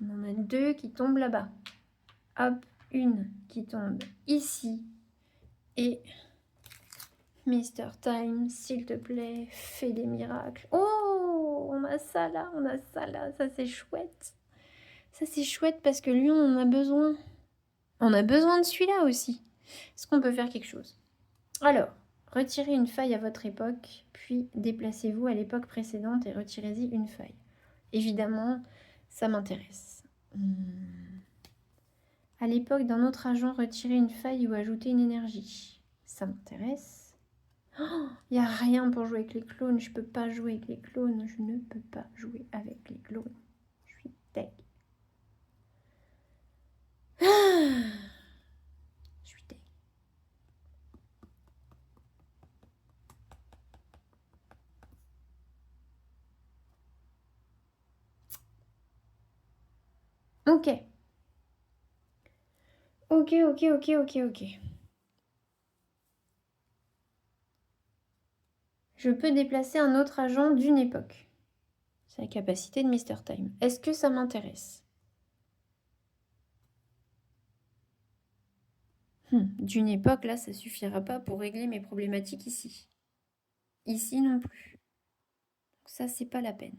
On en a 2 qui tombent là-bas. Hop, une qui tombe ici. Et Mr. Time, s'il te plaît, fais des miracles. Oh, on a ça là, on a ça là, ça c'est chouette. Ça c'est chouette parce que lui, on en a besoin. On a besoin de celui-là aussi. Est-ce qu'on peut faire quelque chose? Alors, retirez une faille à votre époque, puis déplacez-vous à l'époque précédente et retirez-y une faille. Évidemment, ça m'intéresse. À l'époque d'un autre agent, retirez une faille ou ajoutez une énergie. Ça m'intéresse. Il n'y a rien pour jouer avec les clones. Je ne peux pas jouer avec les clones. Je ne peux pas jouer avec les clones. Je suis deg. Je suis deg. Ok. Ok. Je peux déplacer un autre agent d'une époque. C'est la capacité de Mr. Time. Est-ce que ça m'intéresse? D'une époque, là, ça suffira pas pour régler mes problématiques ici. Ici non plus. Donc ça, c'est pas la peine.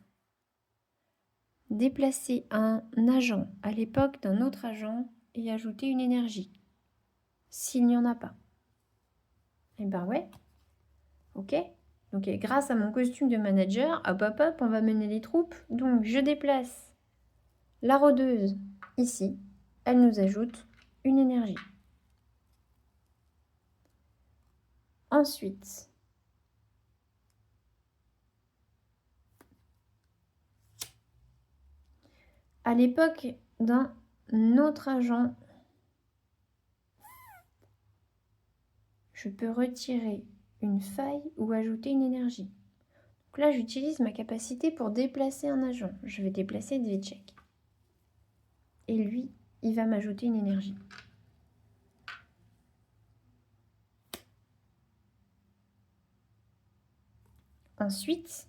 Déplacer un agent à l'époque d'un autre agent et ajouter une énergie. S'il n'y en a pas. Eh ben ouais. Ok. Donc grâce à mon costume de manager, hop, on va mener les troupes. Donc je déplace la rôdeuse ici. Elle nous ajoute une énergie. Ensuite, à l'époque d'un autre agent, je peux retirer une faille ou ajouter une énergie. Donc là, j'utilise ma capacité pour déplacer un agent. Je vais déplacer Dvitchek. Et lui, il va m'ajouter une énergie. Ensuite,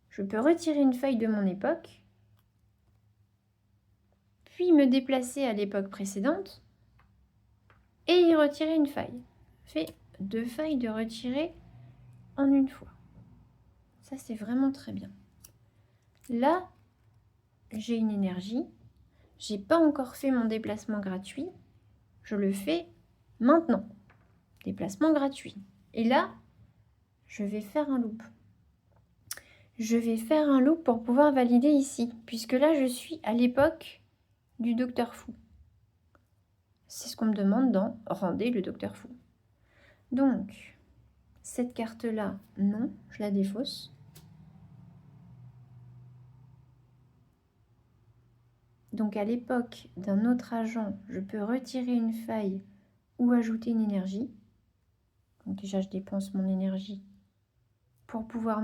je peux retirer une faille de mon époque, puis me déplacer à l'époque précédente et y retirer une faille. Fait 2 failles de retirer en une fois. Ça, c'est vraiment très bien. Là, j'ai une énergie. J'ai pas encore fait mon déplacement gratuit. Je le fais maintenant. Déplacement gratuit. Et là, je vais faire un loop. Je vais faire un loop pour pouvoir valider ici, puisque là, je suis à l'époque du Docteur Fou. C'est ce qu'on me demande dans Rendez le Docteur Fou. Donc, cette carte-là, non, je la défausse. Donc, à l'époque d'un autre agent, je peux retirer une faille ou ajouter une énergie. Donc déjà, je dépense mon énergie pour pouvoir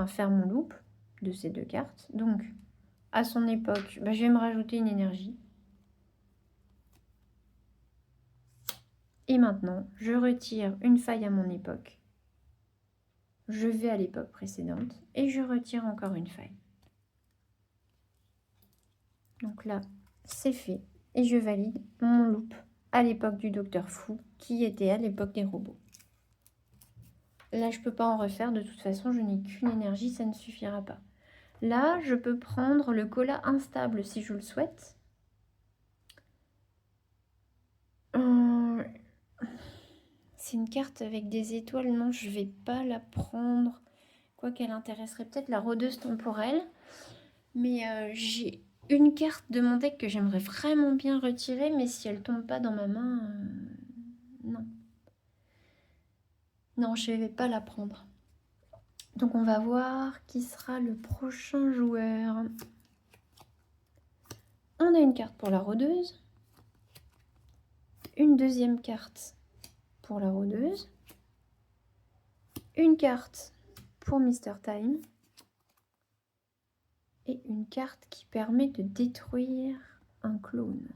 faire mon loop. de ces deux cartes. Donc, à son époque, je vais me rajouter une énergie. Et maintenant, je retire une faille à mon époque. Je vais à l'époque précédente et je retire encore une faille. Donc là, c'est fait. Et je valide mon loop à l'époque du Docteur Fou, qui était à l'époque des robots. Là, je ne peux pas en refaire. De toute façon, je n'ai qu'une énergie, ça ne suffira pas. Là, je peux prendre le cola instable si je le souhaite. C'est une carte avec des étoiles. Non, je ne vais pas la prendre. Quoi qu'elle intéresserait peut-être la rôdeuse temporelle. Mais j'ai une carte de mon deck que j'aimerais vraiment bien retirer. Mais si elle tombe pas dans ma main, non. Non, je ne vais pas la prendre. Donc on va voir qui sera le prochain joueur. On a une carte pour la rôdeuse. Une deuxième carte pour la rôdeuse. Une carte pour Mr. Time. Et une carte qui permet de détruire un clone.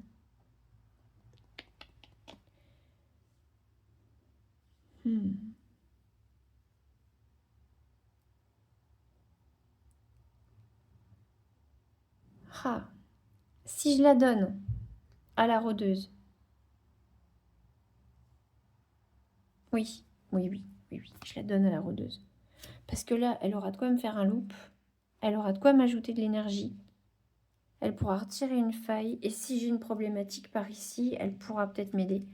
Ah, si je la donne à la rôdeuse. Oui, je la donne à la rôdeuse. Parce que là, elle aura de quoi me faire un loop. Elle aura de quoi m'ajouter de l'énergie. Elle pourra retirer une faille. Et si j'ai une problématique par ici, elle pourra peut-être m'aider.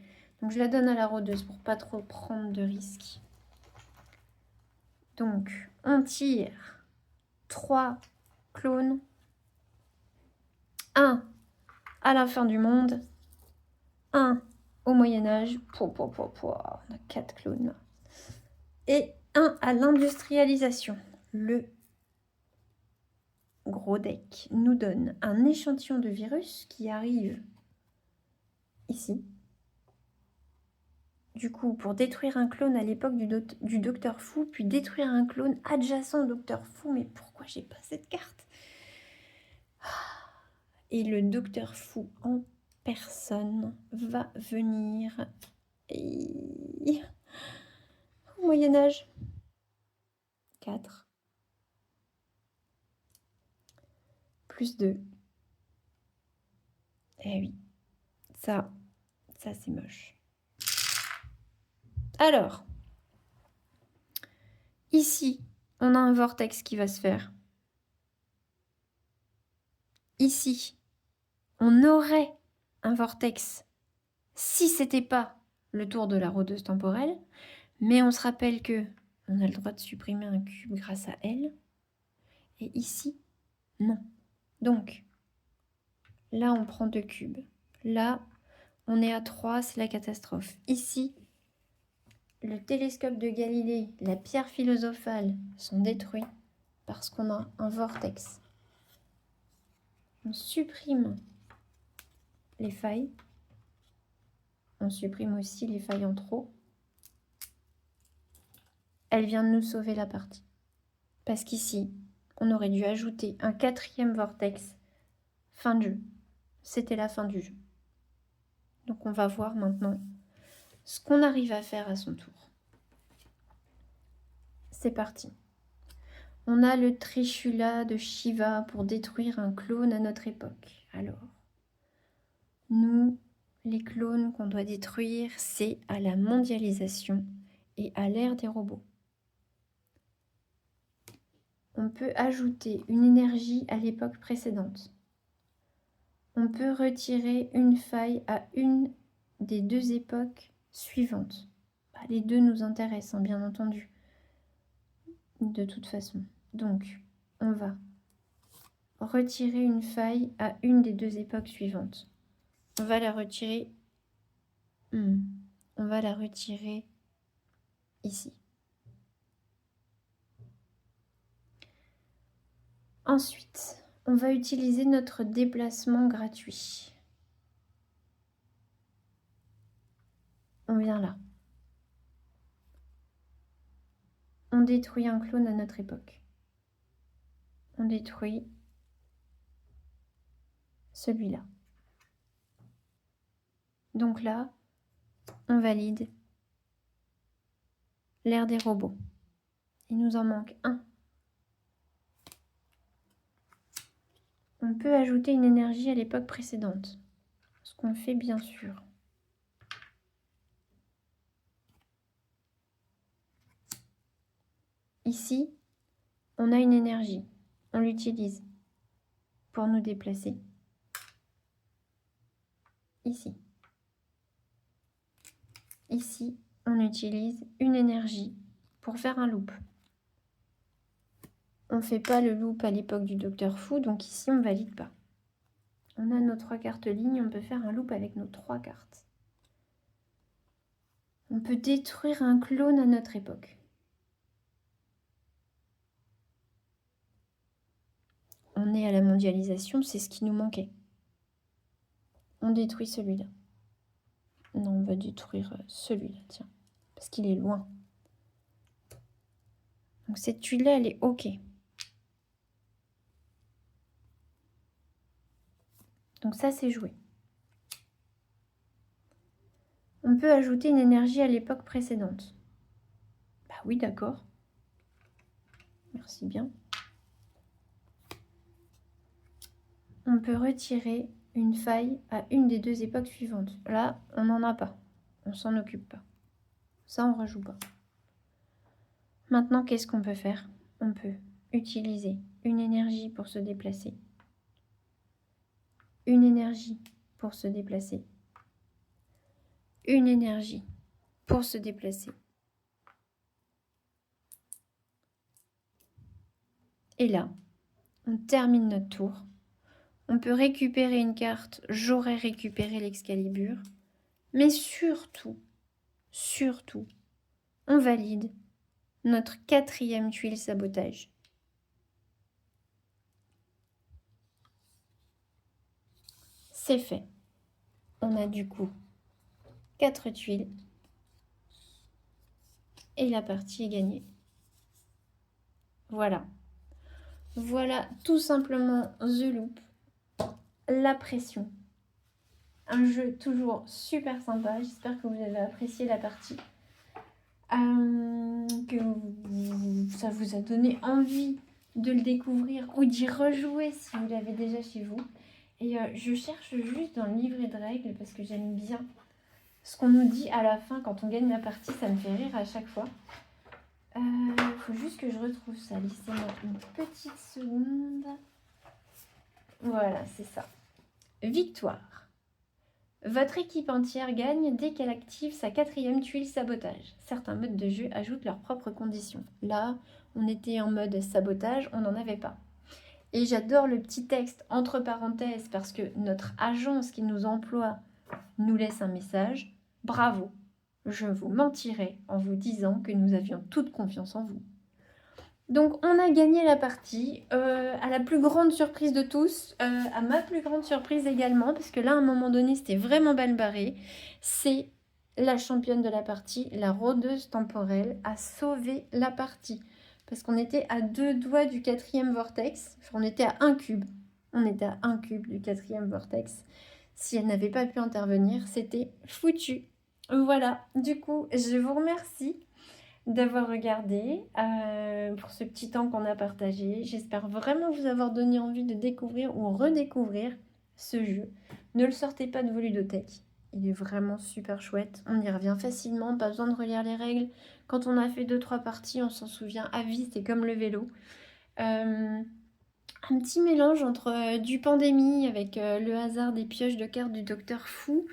Donc je la donne à la rôdeuse pour pas trop prendre de risques. Donc on tire 3 clones. 1 à la fin du monde. 1 au Moyen-Âge. On a 4 clones. Et 1 à l'industrialisation. Le gros deck nous donne un échantillon de virus qui arrive ici. Du coup, pour détruire un clone à l'époque du Docteur Fou, puis détruire un clone adjacent au Docteur Fou. Mais pourquoi j'ai pas cette carte? Et le Docteur Fou en personne va venir au Moyen-Âge. 4. Plus 2. Eh oui, ça c'est moche. Alors, ici, on a un vortex qui va se faire. Ici, on aurait un vortex si c'était pas le tour de la rôdeuse temporelle. Mais on se rappelle que on a le droit de supprimer un cube grâce à elle. Et ici, non. Donc, là, on prend 2 cubes. Là, on est à 3, c'est la catastrophe. Ici, le télescope de Galilée, la pierre philosophale sont détruits parce qu'on a un vortex. On supprime les failles. On supprime aussi les failles en trop. Elle vient de nous sauver la partie. Parce qu'ici, on aurait dû ajouter un 4e vortex. Fin de jeu. C'était la fin du jeu. Donc on va voir maintenant ce qu'on arrive à faire à son tour. C'est parti. On a le Trishula de Shiva pour détruire un clone à notre époque. Alors, nous, les clones qu'on doit détruire, c'est à la mondialisation et à l'ère des robots. On peut ajouter une énergie à l'époque précédente. On peut retirer une faille à une des 2 époques suivantes. Les 2 nous intéressent, bien entendu. De toute façon. Donc, on va retirer une faille à une des 2 époques suivantes. On va la retirer. On va la retirer ici. Ensuite, on va utiliser notre déplacement gratuit. On vient là. On détruit un clone à notre époque. on détruit celui-là. Donc là, on valide l'ère des robots. Il nous en manque un. On peut ajouter une énergie à l'époque précédente, ce qu'on fait bien sûr. Ici, on a une énergie, on l'utilise pour nous déplacer. Ici. Ici, on utilise une énergie pour faire un loop. On ne fait pas le loop à l'époque du Docteur Fou, donc ici on ne valide pas. On a nos 3 cartes lignes, on peut faire un loop avec nos 3 cartes. On peut détruire un clone à notre époque. On est à la mondialisation, c'est ce qui nous manquait. On détruit celui-là. Non, on va détruire celui-là, tiens, parce qu'il est loin. Donc cette tuile-là, elle est OK. Donc ça, c'est joué. On peut ajouter une énergie à l'époque précédente. Bah oui, d'accord. Merci bien. On peut retirer une faille à une des 2 époques suivantes. Là, on n'en a pas. On s'en occupe pas. Ça, on ne rajoute pas. Maintenant, qu'est-ce qu'on peut faire? On peut utiliser une énergie pour se déplacer. Une énergie pour se déplacer. Une énergie pour se déplacer. Et là, on termine notre tour. On peut récupérer une carte, j'aurais récupéré l'Excalibur. Mais surtout, on valide notre 4e tuile sabotage. C'est fait. On a du coup 4 tuiles. Et la partie est gagnée. Voilà. Voilà tout simplement The Loop. La pression. Un jeu toujours super sympa. J'espère que vous avez apprécié la partie. Ça vous a donné envie de le découvrir ou d'y rejouer si vous l'avez déjà chez vous. Et je cherche juste dans le livret de règles parce que j'aime bien ce qu'on nous dit à la fin quand on gagne la partie. Ça me fait rire à chaque fois. Faut juste que je retrouve ça. Laissez-moi une petite seconde. Voilà, c'est ça. Victoire. Votre équipe entière gagne dès qu'elle active sa 4e tuile sabotage. Certains modes de jeu ajoutent leurs propres conditions. Là, on était en mode sabotage, on n'en avait pas. Et j'adore le petit texte entre parenthèses parce que notre agence qui nous emploie nous laisse un message. Bravo, je vous mentirais en vous disant que nous avions toute confiance en vous. Donc on a gagné la partie, à la plus grande surprise de tous, à ma plus grande surprise également, parce que là à un moment donné c'était vraiment mal barré. C'est la championne de la partie, la rôdeuse temporelle, a sauvé la partie. Parce qu'on était à 2 doigts du 4e vortex, enfin, on était à 1 cube. On était à 1 cube du 4e vortex. Si elle n'avait pas pu intervenir, c'était foutu. Voilà, du coup je vous remercie d'avoir regardé, pour ce petit temps qu'on a partagé. J'espère vraiment vous avoir donné envie de découvrir ou redécouvrir ce jeu. Ne le sortez pas de vos ludothèques. Il est vraiment super chouette. On y revient facilement, pas besoin de relire les règles. Quand on a fait 2-3 parties, on s'en souvient à vie, c'est comme le vélo. Un petit mélange entre du Pandémie avec le hasard des pioches de cartes du Docteur Fou.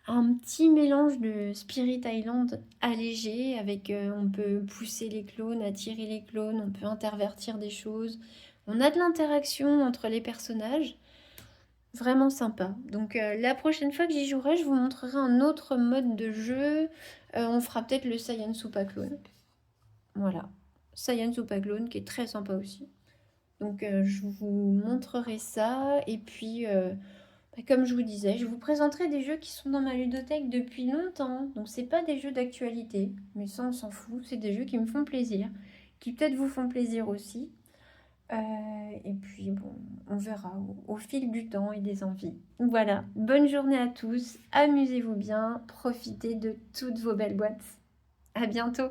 Un petit mélange de Spirit Island allégé avec on peut pousser les clones, attirer les clones, on peut intervertir des choses. On a de l'interaction entre les personnages. Vraiment sympa. Donc la prochaine fois que j'y jouerai, je vous montrerai un autre mode de jeu. On fera peut-être le Saiyan Super Clone. Voilà. Saiyan Super Clone qui est très sympa aussi. Donc je vous montrerai ça. Et puis... comme je vous disais, je vous présenterai des jeux qui sont dans ma ludothèque depuis longtemps. Donc c'est pas des jeux d'actualité, mais ça on s'en fout. C'est des jeux qui me font plaisir, qui peut-être vous font plaisir aussi. Et puis bon, on verra au fil du temps et des envies. Voilà, bonne journée à tous, amusez-vous bien, profitez de toutes vos belles boîtes. À bientôt!